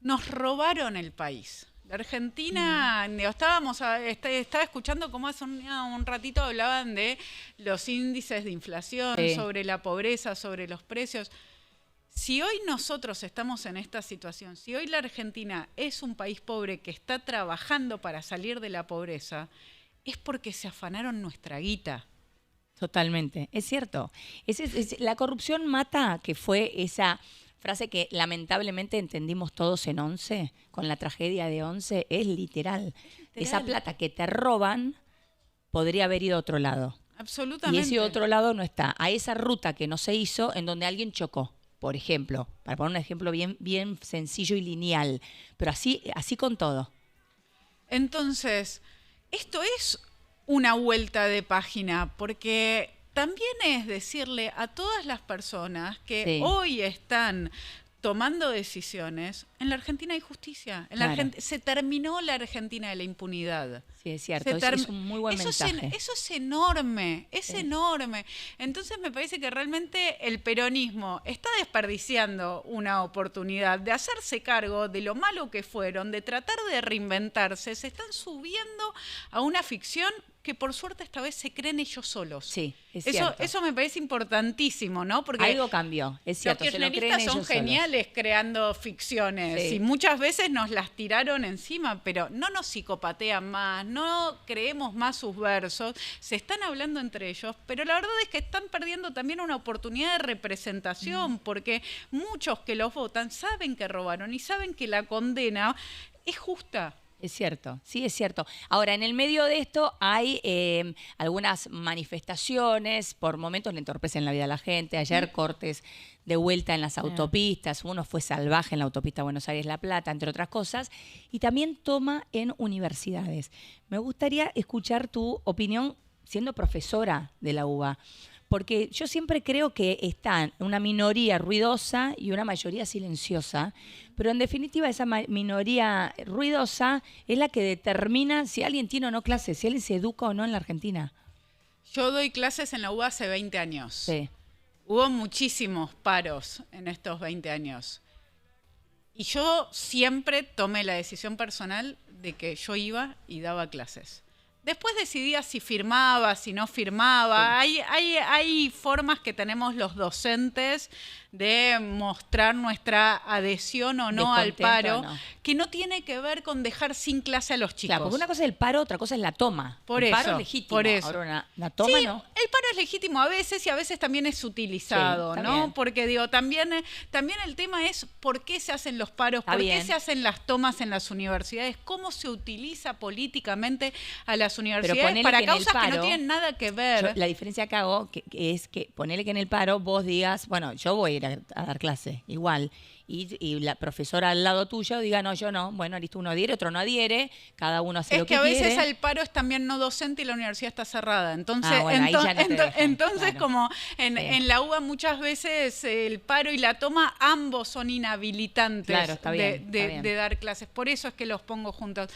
nos robaron el país. La Argentina, estaba escuchando cómo hace un ratito hablaban de los índices de inflación, sobre la pobreza, sobre los precios. Si hoy nosotros estamos en esta situación, si hoy la Argentina es un país pobre que está trabajando para salir de la pobreza, es porque se afanaron nuestra guita. Totalmente, es cierto. La corrupción mata, que fue esa frase que lamentablemente entendimos todos en 11, con la tragedia de 11, es literal. Esa plata que te roban podría haber ido a otro lado. Absolutamente. Y ese otro lado no está. A esa ruta que no se hizo, en donde alguien chocó, por ejemplo. Para poner un ejemplo bien sencillo y lineal. Pero así con todo. Entonces, esto es una vuelta de página, porque también es decirle a todas las personas que hoy están tomando decisiones, en la Argentina hay justicia. Se terminó la Argentina de la impunidad. Sí, es cierto. Es un muy buen mensaje. Eso es enorme, enorme. Entonces me parece que realmente el peronismo está desperdiciando una oportunidad de hacerse cargo de lo malo que fueron, de tratar de reinventarse. Se están subiendo a una ficción que por suerte esta vez se creen ellos solos. Sí, es cierto. Eso me parece importantísimo, ¿no? Porque algo cambió, es cierto. Los kirchneristas son geniales creando ficciones y muchas veces nos las tiraron encima, pero no nos psicopatean más, no creemos más sus versos, se están hablando entre ellos, pero la verdad es que están perdiendo también una oportunidad de representación, porque muchos que los votan saben que robaron y saben que la condena es justa. Es cierto, sí, es cierto. Ahora, en el medio de esto hay algunas manifestaciones, por momentos le entorpecen la vida a la gente. Ayer cortes de vuelta en las autopistas, uno fue salvaje en la autopista Buenos Aires-La Plata, entre otras cosas, y también toma en universidades. Me gustaría escuchar tu opinión siendo profesora de la UBA, porque yo siempre creo que están una minoría ruidosa y una mayoría silenciosa, pero en definitiva esa minoría ruidosa es la que determina si alguien tiene o no clases, si alguien se educa o no en la Argentina. Yo doy clases en la UBA hace 20 años. Sí. Hubo muchísimos paros en estos 20 años. Y yo siempre tomé la decisión personal de que yo iba y daba clases. Después decidía si firmaba, si no firmaba. Sí. Hay formas que tenemos los docentes de mostrar nuestra adhesión o no al paro, que no tiene que ver con dejar sin clase a los chicos. Claro, porque una cosa es el paro, otra cosa es la toma. El paro es legítimo. Por eso. Ahora, la toma, sí, ¿no? El paro es legítimo a veces y a veces también es utilizado, sí, ¿no? Bien. Porque digo, también el tema es por qué se hacen los paros, por qué se hacen las tomas en las universidades, cómo se utiliza políticamente a las universidades para causas que no tienen nada que ver. La diferencia que hago es que ponele que en el paro vos digas, bueno, yo voy a ir a dar clase, igual. Y la profesora al lado tuyo diga, no, yo no. Bueno, listo, uno adhiere, otro no adhiere, cada uno hace lo que quiere. Es que a veces el paro es también no docente y la universidad está cerrada. Entonces, claro. como en la UBA muchas veces el paro y la toma ambos son inhabilitantes de dar clases. Por eso es que los pongo juntos.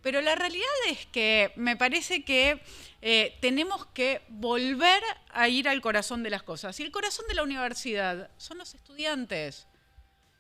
Pero la realidad es que me parece que tenemos que volver a ir al corazón de las cosas. Y el corazón de la universidad son los estudiantes.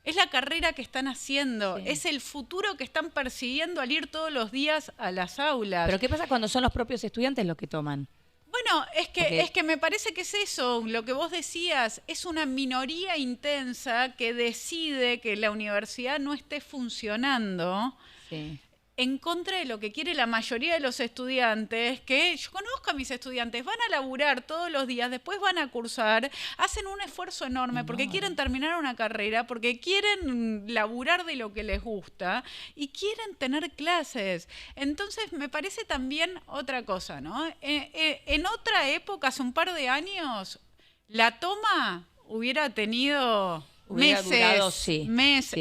Es la carrera que están haciendo, es el futuro que están persiguiendo al ir todos los días a las aulas. ¿Pero qué pasa cuando son los propios estudiantes los que toman? Bueno, es que me parece que es eso, lo que vos decías, es una minoría intensa que decide que la universidad no esté funcionando. Sí. En contra de lo que quiere la mayoría de los estudiantes, que yo conozco a mis estudiantes, van a laburar todos los días, después van a cursar, hacen un esfuerzo enorme porque quieren terminar una carrera, porque quieren laburar de lo que les gusta y quieren tener clases. Entonces me parece también otra cosa, ¿no? En otra época, hace un par de años, la toma hubiera tenido... meses. Sí,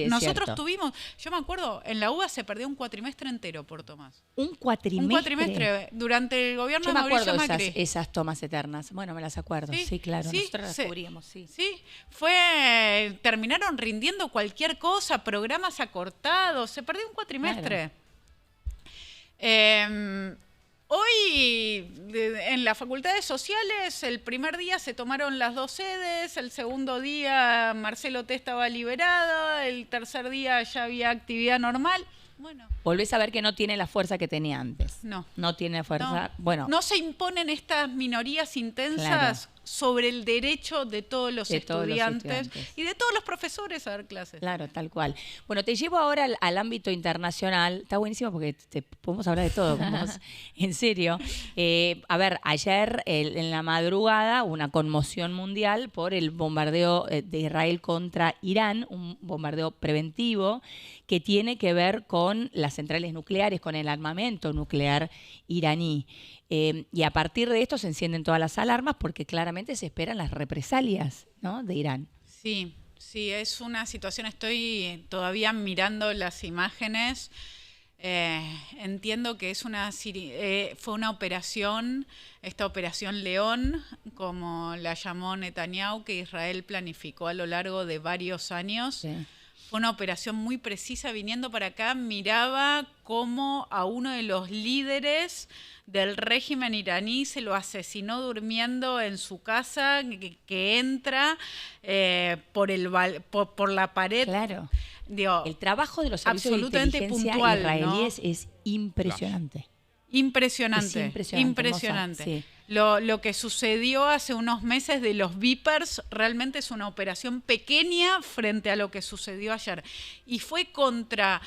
nosotros tuvimos, yo me acuerdo, en la UBA se perdió un cuatrimestre entero por tomas. ¿Un cuatrimestre? Un cuatrimestre durante el gobierno de Mauricio Macri. Yo me acuerdo esas tomas eternas. Bueno, me las acuerdo. Sí, claro. Nosotros las cubríamos, sí. Sí, terminaron rindiendo cualquier cosa, programas acortados. Se perdió un cuatrimestre. Claro. Hoy, en las facultades sociales, el primer día se tomaron las 2 sedes, el segundo día Marcelo T. estaba liberado, el tercer día ya había actividad normal. Bueno. Volvés a ver que no tiene la fuerza que tenía antes. No tiene fuerza. Bueno. No se imponen estas minorías intensas sobre el derecho de todos los estudiantes y de todos los profesores a dar clases. Claro, tal cual. Bueno, te llevo ahora al ámbito internacional. Está buenísimo porque podemos hablar de todo. En serio. A ver, ayer en la madrugada una conmoción mundial por el bombardeo de Israel contra Irán, un bombardeo preventivo que tiene que ver con las centrales nucleares, con el armamento nuclear iraní. Y a partir de esto se encienden todas las alarmas porque claramente se esperan las represalias, ¿no?, de Irán. Sí, es una situación, estoy todavía mirando las imágenes. Entiendo que fue una operación, esta operación León, como la llamó Netanyahu, que Israel planificó a lo largo de varios años. Sí. Fue una operación muy precisa. Viniendo para acá, miraba cómo a uno de los líderes del régimen iraní se lo asesinó durmiendo en su casa, que entra por la pared. Claro. Digo, el trabajo de los servicios absolutamente de inteligencia puntual, israelíes, ¿no?, es impresionante. Impresionante. Sí. Lo que sucedió hace unos meses de los Vipers realmente es una operación pequeña frente a lo que sucedió ayer. Y fue contra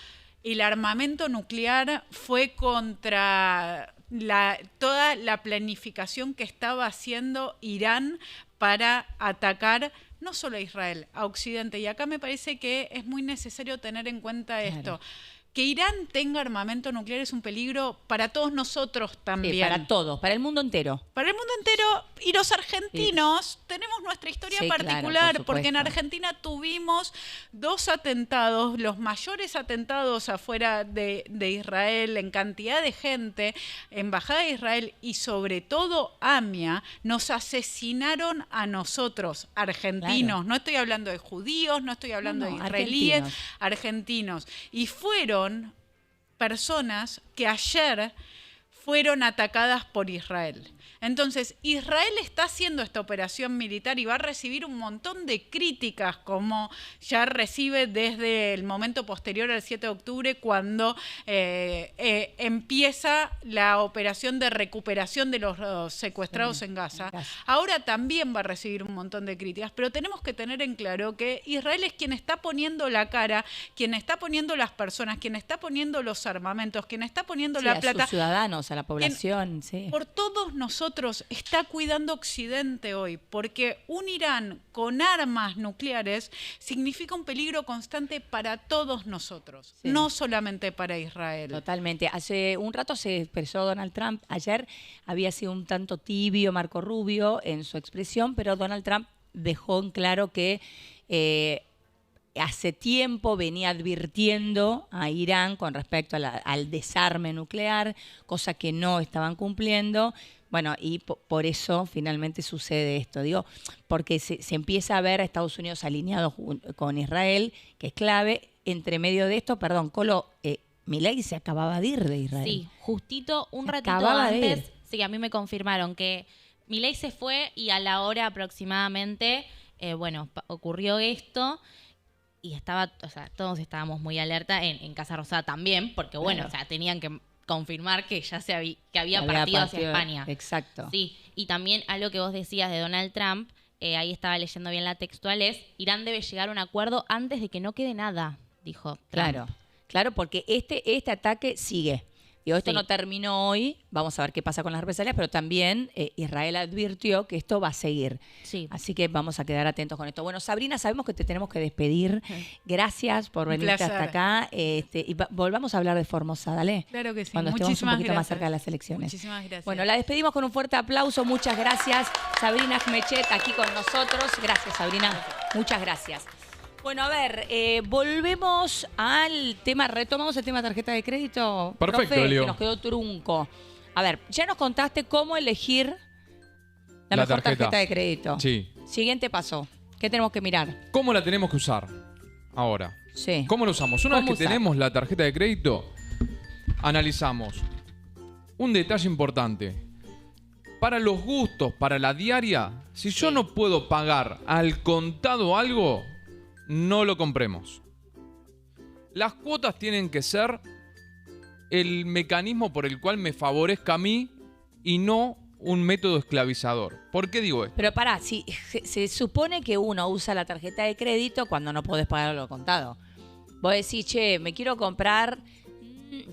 el armamento nuclear, fue contra toda la planificación que estaba haciendo Irán para atacar no solo a Israel, a Occidente. Y acá me parece que es muy necesario tener en cuenta esto. que Irán tenga armamento nuclear es un peligro para todos nosotros también. Sí, para todos, para el mundo entero. Para el mundo entero, y los argentinos tenemos nuestra historia Sí, claro, particular, por porque en supuesto. Argentina tuvimos 2 atentados, los mayores atentados afuera de Israel, en cantidad de gente, Embajada de Israel y sobre todo AMIA, nos asesinaron a nosotros, argentinos. Claro. No estoy hablando de judíos, no estoy hablando No, de israelíes, argentinos. argentinos. Y fueron personas que ayer fueron atacadas por Israel. Entonces, Israel está haciendo esta operación militar y va a recibir un montón de críticas, como ya recibe desde el momento posterior al 7 de octubre, cuando empieza la operación de recuperación de los secuestrados en Gaza. Ahora también va a recibir un montón de críticas, pero tenemos que tener en claro que Israel es quien está poniendo la cara, quien está poniendo las personas, quien está poniendo los armamentos, quien está poniendo Sí, la a plata. sus ciudadanos, a la población, sí. Por todos nosotros está cuidando Occidente hoy, porque un Irán con armas nucleares significa un peligro constante para todos nosotros, Sí. no solamente para Israel. Totalmente. Hace un rato se expresó Donald Trump. Ayer había sido un tanto tibio Marco Rubio en su expresión, pero Donald Trump dejó en claro que hace tiempo venía advirtiendo a Irán con respecto a al desarme nuclear, cosa que no estaban cumpliendo. Bueno, y por eso finalmente sucede esto. Digo, porque se empieza a ver a Estados Unidos alineado con Israel, que es clave. Entre medio de esto, perdón, Colo, Milei se acababa de ir de Israel. Sí, justito un Se ratito acababa de antes, ir. sí, a mí me confirmaron que Milei se fue y a la hora aproximadamente, ocurrió esto y todos estábamos muy alerta en Casa Rosada también, porque Claro. tenían que confirmar que ya que había partido hacia España. Exacto. Sí, y también algo que vos decías de Donald Trump, ahí estaba leyendo bien la textual, es Irán debe llegar a un acuerdo antes de que no quede nada, dijo Trump. Claro, porque este ataque sigue. Digo, esto Sí. no terminó hoy, vamos a ver qué pasa con las represalias, pero también Israel advirtió que esto va a seguir. Sí. Así que vamos a quedar atentos con esto. Bueno, Sabrina, sabemos que te tenemos que despedir. Gracias por Un venirte placer. hasta acá. Y volvamos a hablar de Formosa, dale. Claro que sí. Cuando estemos un Muchísimas poquito más gracias. cerca de las elecciones. Muchísimas gracias. Bueno, la despedimos con un fuerte aplauso. Muchas gracias. Sabrina Jmechet aquí con nosotros. Gracias, Sabrina. Muchas gracias. Bueno, a ver, volvemos al tema, retomamos el tema tarjeta de crédito. Perfecto, Profe, Leo. que nos quedó trunco. A ver, ya nos contaste cómo elegir la mejor tarjeta de crédito. Sí. Siguiente paso. ¿Qué tenemos que mirar? ¿Cómo la tenemos que usar ahora? Sí. ¿Cómo la usamos? Una vez ¿Cómo que usar? tenemos la tarjeta de crédito, analizamos un detalle importante. Para los gustos, para la diaria, si yo no puedo pagar al contado algo, no lo compremos. Las cuotas tienen que ser el mecanismo por el cual me favorezca a mí y no un método esclavizador. ¿Por qué digo esto? Pero pará, si se supone que uno usa la tarjeta de crédito cuando no podés pagarlo al contado. Vos decís, che, me quiero comprar...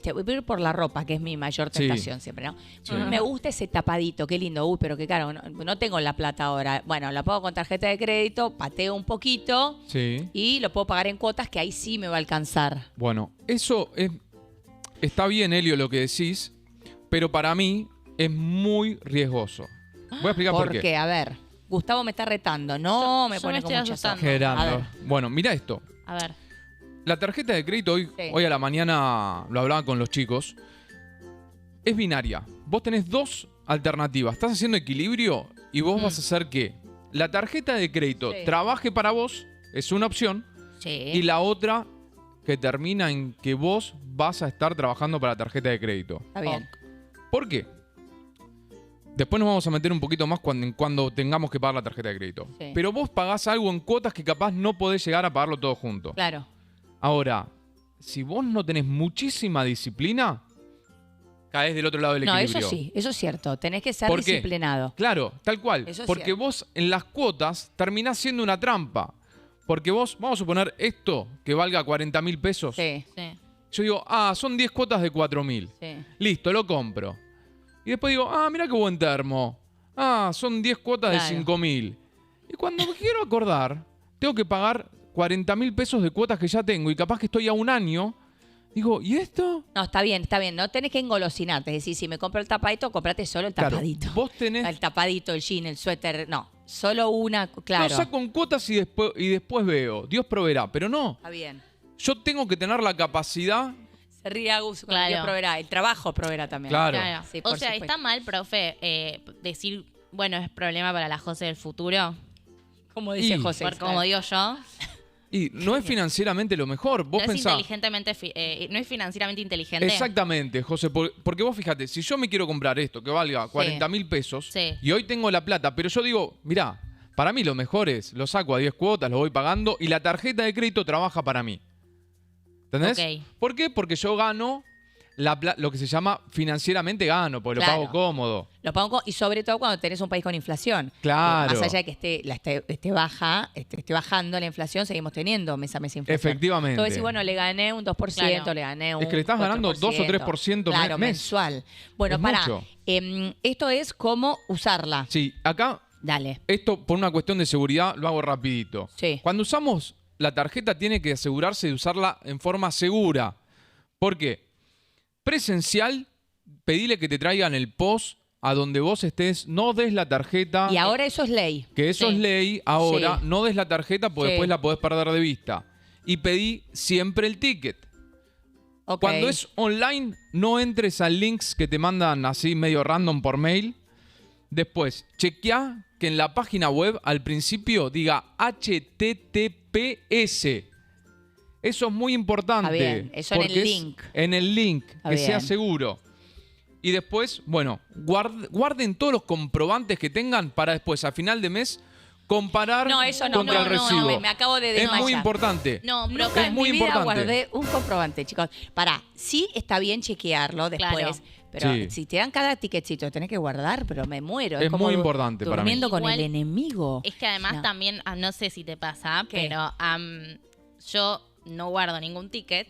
Te voy a ir por la ropa, que es mi mayor Sí. tentación siempre, ¿no? Sí. Me gusta ese tapadito, qué lindo. Uy, pero qué caro, no tengo la plata ahora. Bueno, la pago con tarjeta de crédito, pateo un poquito Sí. y lo puedo pagar en cuotas, que ahí sí me va a alcanzar. Bueno, eso está bien, Helio, lo que decís, pero para mí es muy riesgoso. Voy a explicar por qué. Porque, a ver, Gustavo me está retando, no me yo pone me con estoy mucha asustando. soja. Gerando. A ver. Bueno, mira esto. A ver, La tarjeta de crédito, Sí. hoy a la mañana lo hablaba con los chicos, es binaria. Vos tenés dos alternativas. Estás haciendo equilibrio y vos vas a hacer que la tarjeta de crédito Sí. trabaje para vos, es una opción, Sí. y la otra que termina en que vos vas a estar trabajando para la tarjeta de crédito. Está bien. ¿Por qué? Después nos vamos a meter un poquito más cuando tengamos que pagar la tarjeta de crédito. Sí. Pero vos pagás algo en cuotas que capaz no podés llegar a pagarlo todo junto. Claro. Ahora, si vos no tenés muchísima disciplina, caes del otro lado del No, equilibrio. eso sí, eso es cierto. Tenés que ser ¿Por qué? disciplinado. Claro, tal cual. Eso es Porque cierto. vos en las cuotas terminás siendo una trampa. Porque vos, vamos a suponer esto que valga 40.000 pesos. Sí, sí. Yo digo, son 10 cuotas de 4.000. sí. Listo, lo compro. Y después digo, mira qué buen termo. Son 10 cuotas Claro. de 5.000. Y cuando me quiero acordar, tengo que pagar 40.000 pesos de cuotas que ya tengo y capaz que estoy a un año Digo, ¿y esto? No, está bien, está bien. No tenés que engolosinarte. Es decir, si me compro el tapadito, comprate solo el Claro, tapadito. vos tenés... El tapadito, el jean, el suéter. No, solo una, claro. Yo saco en cuotas y después veo. Dios proveerá. Pero no, Está bien. yo tengo que tener la capacidad... Se ríe Agus con Claro. Dios proveerá. El trabajo proveerá también. Claro. Claro. Sí, o por sea, supuesto. está mal, profe, decir, bueno, es problema para la José del futuro. Como dice Y- José. Por como digo yo, Y no es financieramente lo mejor. Vos no es, pensás... inteligentemente, no es financieramente inteligente. Exactamente, José, porque vos fíjate, si yo me quiero comprar esto que valga 40.000 pesos Sí. y hoy tengo la plata, pero yo digo, mirá, para mí lo mejor es, lo saco a 10 cuotas, lo voy pagando y la tarjeta de crédito trabaja para mí. ¿Entendés? Ok. ¿Por qué? Porque yo gano lo que se llama financieramente gano, porque Claro. lo pago cómodo. Lo pongo, y sobre todo cuando tenés un país con inflación. Claro. Más allá de que esté bajando la inflación, seguimos teniendo mes a mes inflación. Efectivamente. Entonces, decís, bueno, le gané un 2%, Claro. le gané un Es que le estás ganando 2 o 3% claro, mes. mensual. Bueno, Es para. mucho. Esto es cómo usarla. Sí, acá Dale. esto por una cuestión de seguridad lo hago rapidito. Sí. Cuando usamos la tarjeta tiene que asegurarse de usarla en forma segura. ¿Por qué? Presencial, pedile que te traigan el POS a donde vos estés, no des la tarjeta, Y ahora eso es ley. que eso Sí. es ley, ahora Sí. no des la tarjeta porque Sí. después la podés perder de vista. Y pedí siempre el ticket. Ok. Cuando es online, no entres a links que te mandan así medio random por mail. Después, chequea que en la página web al principio diga HTTPS. Eso es muy importante. Está bien, eso en el porque es link. En el link, Está que sea bien. seguro. Y después, bueno, guarden todos los comprobantes que tengan para después, a final de mes, comparar No, eso no. contra no, el no, recibo. me acabo de es desmayar. muy importante. No, Nunca profe, Es en muy mi vida importante. guardé un comprobante, chicos. Pará, sí está bien chequearlo después, Claro. pero Sí. si te dan cada ticketcito, tenés que guardar, pero me muero. Es como muy importante para mí. durmiendo con Igual, el enemigo. es que además No. también, no sé si te pasa, ¿Qué? pero yo no guardo ningún ticket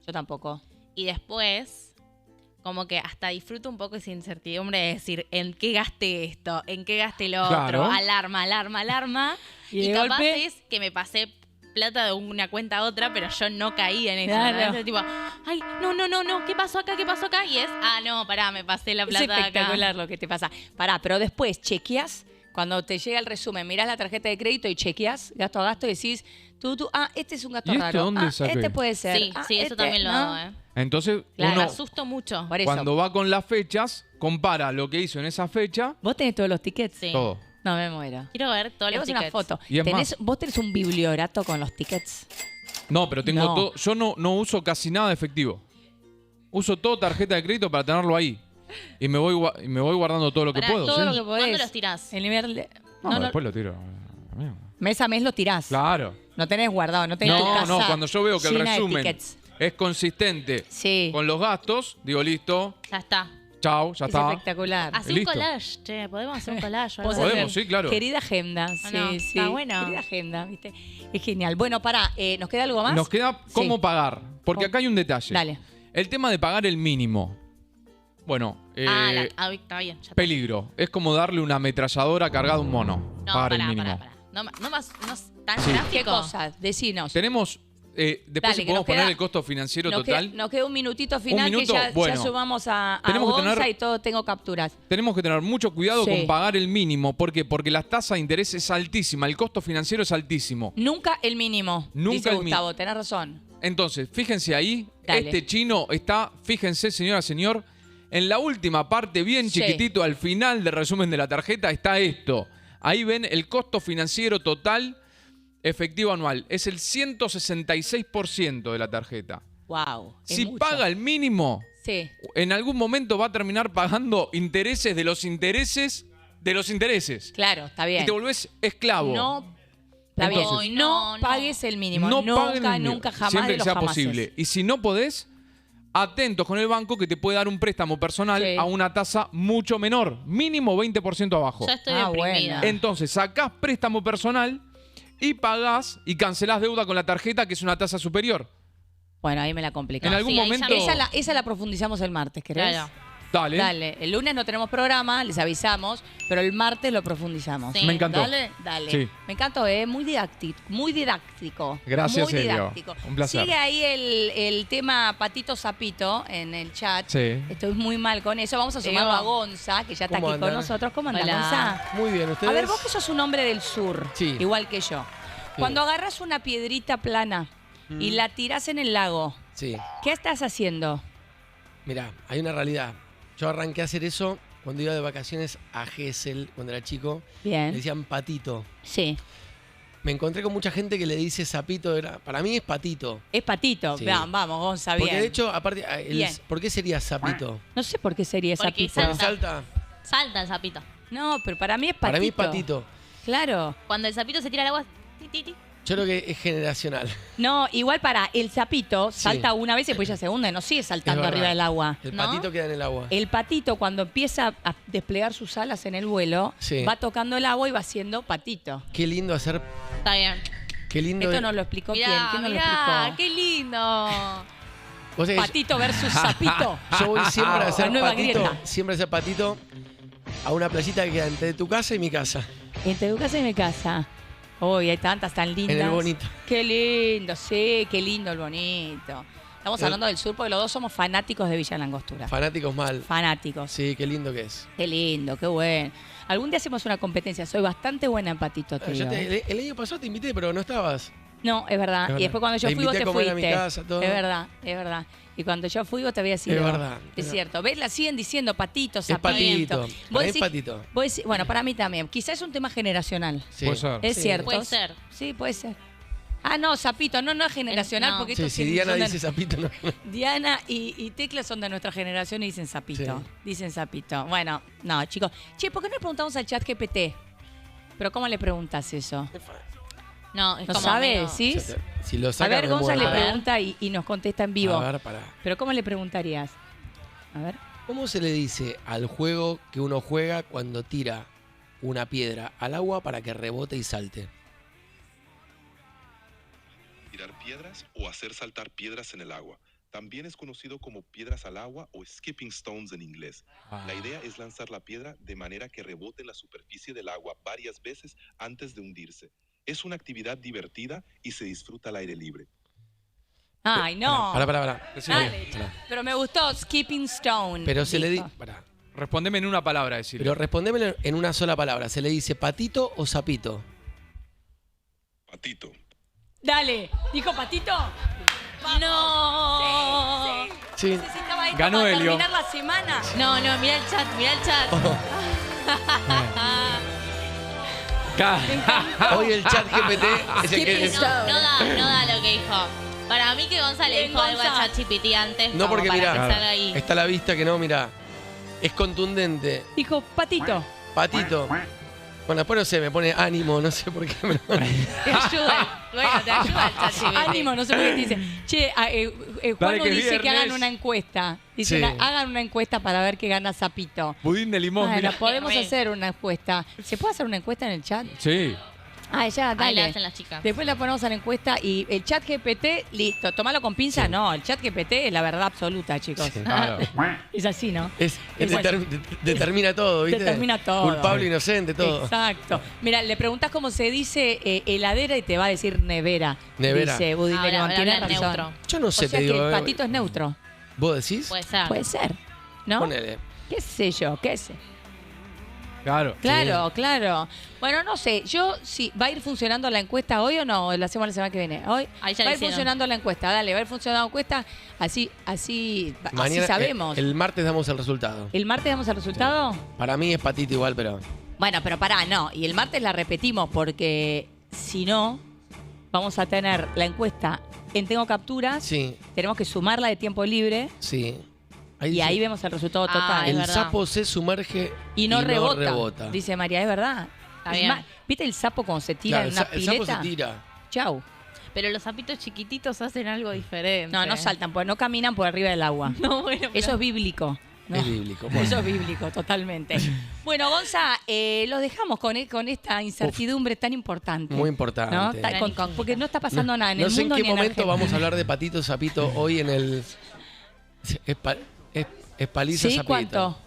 Yo tampoco. y después como que hasta disfruto un poco esa incertidumbre de decir, ¿en qué gasté esto? ¿En qué gasté lo Claro. otro? Alarma, alarma, alarma. Y Y, de capaz golpe- es que me pasé plata de una cuenta a otra, pero yo no caí en eso. Claro. ¿no? Entonces, tipo, ay, no, ¿qué pasó acá? ¿Qué pasó acá? Y es, no, pará, me pasé la Es plata acá. espectacular lo que te pasa. Pará, pero después chequeas, cuando te llega el resumen, mirás la tarjeta de crédito y chequeas gasto a gasto y decís, este es un gasto ¿Y este raro. dónde saqué? Este puede ser. Sí, sí, eso este, también lo ¿no? hago, ¿eh? Entonces, Claro. Me uno asusto mucho. Por eso. cuando va con las fechas, compara lo que hizo en esa fecha, ¿Vos tenés todos los tickets? Sí. todo. No, me muero. Quiero ver todos los Tenemos una tickets. foto. Y es más. ¿Vos tenés un bibliorato con los tickets? No, pero tengo No. todo. Yo no uso casi nada de efectivo. Uso todo tarjeta de crédito para tenerlo ahí. Y me voy guardando todo lo que Pará, puedo. todo ¿sí? lo que ¿Y podés. cuándo los tirás? El nivel No, después lo tiro. Amigo. mes a mes lo tirás. Claro. No tenés guardado, no tenés tu No, casa no, cuando yo veo que el llena de resumen tickets. es consistente Sí, con los gastos, digo, listo, Ya está. chao, ya es está. espectacular. Hacé un Listo. collage, che. ¿Podemos hacer un collage? o algo Podemos así? Podemos, sí, claro. Querida agenda, sí, no? sí. Está bueno. Querida agenda, ¿viste? Es genial. Bueno, pará, ¿nos queda algo más? Nos queda cómo Sí. pagar. Porque acá hay un detalle. Dale. El tema de pagar el mínimo. Bueno, Está bien. Ya está. peligro. Es como darle una ametralladora cargada a un mono. No, pagar pará, el mínimo. pará. No más tan Sí. gráfico. ¿Qué cosas? Decinos. Tenemos, después Dale, si que podemos nos queda- poner el costo financiero Nos total. queda, nos queda un minutito final minuto, que ya bueno. sumamos a Tenemos que Gonza tener- y todo, tengo capturas. Tenemos que tener mucho cuidado Sí. con pagar el mínimo. ¿Por qué? Porque la tasa de interés es altísima. El costo financiero es altísimo. Nunca el mínimo. Nunca dice el Gustavo, tenés razón. Entonces, fíjense ahí, Dale. este chino está, fíjense, señora, señor, en la última parte, bien Sí. chiquitito, al final del resumen de la tarjeta, está esto. Ahí ven el costo financiero total efectivo anual. Es el 166% de la tarjeta. Wow. Si paga el mínimo, Sí. en algún momento va a terminar pagando intereses de los intereses de los intereses. Claro, está bien. Y te volvés esclavo. No, está bien. Entonces- no, No, pagues el mínimo. No nunca, paguen el mínimo. nunca, jamás Siempre de que los sea jamases. posible. Y si no podés, atentos con el banco que te puede dar un préstamo personal Sí. a una tasa mucho menor, mínimo 20% abajo. Ya estoy Ah, deprimida. bueno. Entonces sacás préstamo personal y pagás y cancelás deuda con la tarjeta, que es una tasa superior. Bueno, ahí me la complica. En algún sí, ahí ya momento... me- Esa la profundizamos el martes, ¿querés? Claro. Dale. Dale. El lunes no tenemos programa, les avisamos, pero el martes lo profundizamos. Sí. Me encantó. Dale, dale. Sí. Me encantó, muy didáctico. Gracias, muy Elio. didáctico. Un placer. Sigue ahí el tema Patito Zapito en el chat. Sí. Estoy muy mal con eso. Vamos a sumarlo a Gonza, que ya está aquí ¿Cómo con andan? nosotros. ¿Cómo anda, Hola. Gonza? Muy bien, ¿ustedes? A ver, vos que sos un hombre del sur, Sí. igual que yo. Cuando agarras una piedrita plana y la tirás en el lago, Sí. ¿qué estás haciendo? Mirá, hay una realidad. Yo arranqué a hacer eso cuando iba de vacaciones a Gesell, cuando era chico. Le Bien. decían patito. Sí. Me encontré con mucha gente que le dice sapito. Para mí es patito. Es patito. Sí. Vamos, Gonza, bien. Porque de hecho, aparte, Bien. ¿por qué sería sapito? No sé por qué sería Porque sapito. ¿En Salta? Salta el sapito. No, pero para mí es patito. Para mí es patito. Claro. Cuando el sapito se tira al agua, ti, ti, ti. Yo creo que es generacional. No, igual para el sapito Sí. salta una vez y después ya se hunde, no sigue saltando Es verdad. arriba del agua. El ¿No? patito queda en el agua. El patito cuando empieza a desplegar sus alas en el vuelo, Sí. va tocando el agua y va haciendo patito. Qué lindo hacer. Está bien. Qué lindo. Esto nos lo explicó quién. Mirá, ¿Quién nos lo mirá, explicó? qué lindo. Vos sabés, Patito versus sapito. yo voy siempre a hacer La nueva patito. grieta. Siempre a hacer patito a una playita que queda entre tu casa y mi casa. Entre tu casa y mi casa. Uy, hay tantas tan lindas. En el Bonito. Qué lindo, sí, qué lindo el Bonito. Estamos hablando del sur porque los dos somos fanáticos de Villa Langostura. Fanáticos mal. Fanáticos. Sí, qué lindo que es. Qué lindo, qué bueno. Algún día hacemos una competencia. Soy bastante buena en patito, te Yo digo, ¿eh? el año pasado te invité, pero no estabas. No, es verdad. Es Y verdad. después cuando yo Te fui vos invité te a comer a fuiste. mi casa, todo. Es verdad, es verdad. Y cuando yo fui vos te habías ido. Es verdad. Es cierto. ¿Ves? La siguen diciendo patito, Es sapito. patito. Vos Para mí es decís- patito. vos decís- bueno, para mí también. Quizás es un tema generacional. Sí. Puede ser. Es Sí. cierto. Puede ser. Sí, puede ser. Ah, no, sapito. No, no es generacional No. porque Sí, estos si son Diana de- dice sapito, no. Diana y Tecla son de nuestra generación y dicen sapito. Sí. Dicen sapito. Bueno, no, chicos. Che, ¿por qué no le preguntamos al chat GPT? Pero ¿cómo le preguntas eso? No, es ¿No como sabe? medio- ¿Sí? Si lo A saca, ver, me Gonza muero. le A ver. pregunta y nos contesta en vivo. A ver, pará. Pero ¿cómo le preguntarías? A ver. ¿Cómo se le dice al juego que uno juega cuando tira una piedra al agua para que rebote y salte? Tirar piedras o hacer saltar piedras en el agua. También es conocido como piedras al agua o skipping stones en inglés. La idea es lanzar la piedra de manera que rebote en la superficie del agua varias veces antes de hundirse. Es una actividad divertida y se disfruta al aire libre. Ay, no. Pará. Dale. Pero me gustó Skipping Stone. Pero se le dijo. dice. Pará. Respondeme en una palabra, decirle. Pero respondémelo en una sola palabra. ¿Se le dice patito o sapito? Patito. Dale. ¿Dijo patito? No. Sí. Necesitaba esto Ganó para Elio. terminar la semana. No, no, mira el chat, mira el chat. Hoy el chat GPT es el que. No da lo que dijo. Para mí que Gonza le Bien, dijo algo a Gonza. ChatGPT antes. No, como porque para mirá, que salga ahí. está a la vista que no, mirá. Es contundente. Dijo patito. Patito. Bueno, después no sé, me pone ánimo, no sé por qué. Te ayuda. Bueno, te ayuda el ChatGPT. Ánimo, no sé por qué te dice. Che, Juan Dale, nos que dice que viernes. hagan una encuesta. Dicen, Sí. hagan una encuesta para ver qué gana Zapito. Budín de limón, Bueno, mira. podemos Re. hacer una encuesta. ¿Se puede hacer una encuesta en el chat? Sí. Ah, ya, Ahí la dale. hacen las chicas. Después la ponemos a la encuesta y el chat GPT, listo. Tomalo con pinza, no. El chat GPT es la verdad absoluta, chicos. Sí. Claro. Es así, ¿no? Determina todo, ¿viste? Determina todo. Culpable, inocente, todo. Exacto. Mira, le preguntas cómo se dice heladera y te va a decir nevera. Nevera. Dice Budín de Ahora, Limón. ahora Tiene habla razón. neutro. Yo no sé, O sea te que digo. el patito es neutro. ¿Vos decís? Puede ser. Puede ser. ¿No? Ponele. ¿Qué sé yo? ¿Qué sé? Claro. Claro, claro. Bueno, no sé. Yo, sí, ¿va a ir funcionando la encuesta hoy o no? ¿O la hacemos la semana que viene? Hoy Ahí ya va la a ir hicieron. funcionando la encuesta. Dale, va a ir funcionando la encuesta. Así sabemos. El martes damos el resultado. ¿El martes damos el resultado? Para mí es patito igual, pero. Bueno, pero pará, no. Y el martes la repetimos porque si no, vamos a tener la encuesta en Tengo Capturas. Sí, Tenemos que sumarla de tiempo libre sí. y dice, ahí vemos el resultado Ah, total. es el verdad. sapo se sumerge Y no rebota. Dice, Dice María, es verdad. Está Es bien. más, ¿viste el sapo cuando se tira claro, en una el sapo pileta? se tira. Chau. Pero los sapitos chiquititos hacen algo diferente. No, no saltan, pues no caminan por arriba del agua. No, bueno, pero- Eso es bíblico. ¿no? Es bíblico. Eso es bíblico, totalmente. Bueno, Gonza, los dejamos con esta incertidumbre tan importante. Muy importante. ¿no? Gran incógnita. Porque no está pasando nada en No el sé en mundo qué ni en momento Argentina. vamos a hablar de patito sapito hoy en el. Es paliza ¿Sí? Zapito. ¿Cuánto?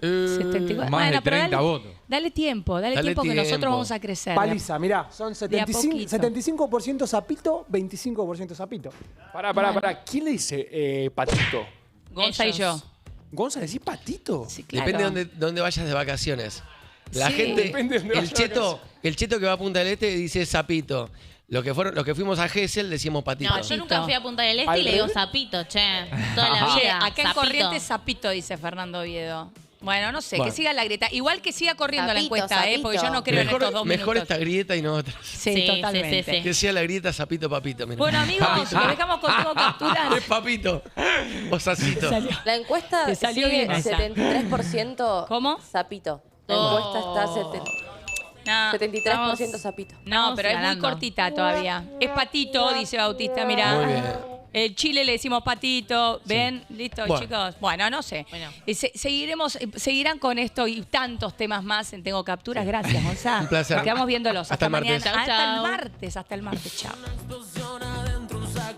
74. Más de pero 30 dale, votos. dale tiempo Dale que nosotros tiempo. vamos a crecer. Paliza, mirá, son De a poquito. 75% Zapito, 25% Zapito. Pará. ¿Quién le dice Patito? Gonza y yo. Ellos. ¿Gonza decís Patito? Sí, claro. Depende de dónde vayas de vacaciones. La Sí. gente, Depende de dónde vayas el cheto que va a Punta del Este dice Zapito. Los que fuimos a Gesell decimos Patito. No, yo nunca fui a Punta del Este y le digo Zapito, che. Toda la Che, vida. acá en Zapito. Corrientes Zapito, dice Fernando Oviedo. Bueno, no sé, Bueno. que siga la grieta. Igual que siga corriendo la Sapito, encuesta, sapito. porque yo no creo en estos 2 Mejor minutos. esta grieta y no otra. Sí, Sí, totalmente. sí, sí. Que sea la grieta Zapito Papito. mirá. Bueno, amigos, lo dejamos con todo capturar. Es Papito. O Sacito. La encuesta Te salió sigue bien esa. 73% ¿Cómo? Zapito. La Oh. encuesta está No, 73% Zapito. No, Estamos pero es muy ganando. cortita todavía. Es Patito, dice Bautista, mirá. Muy bien. El Chile le decimos Patito. ¿Ven? Listo, Bueno. chicos. Bueno, no sé. Bueno. Seguirán con esto y tantos temas más en Tengo Capturas. Gracias, Gonzalo. Un placer. Quedamos viéndolos. Hasta el martes. mañana. Chau, Hasta el chau. martes. Hasta el martes. Chao.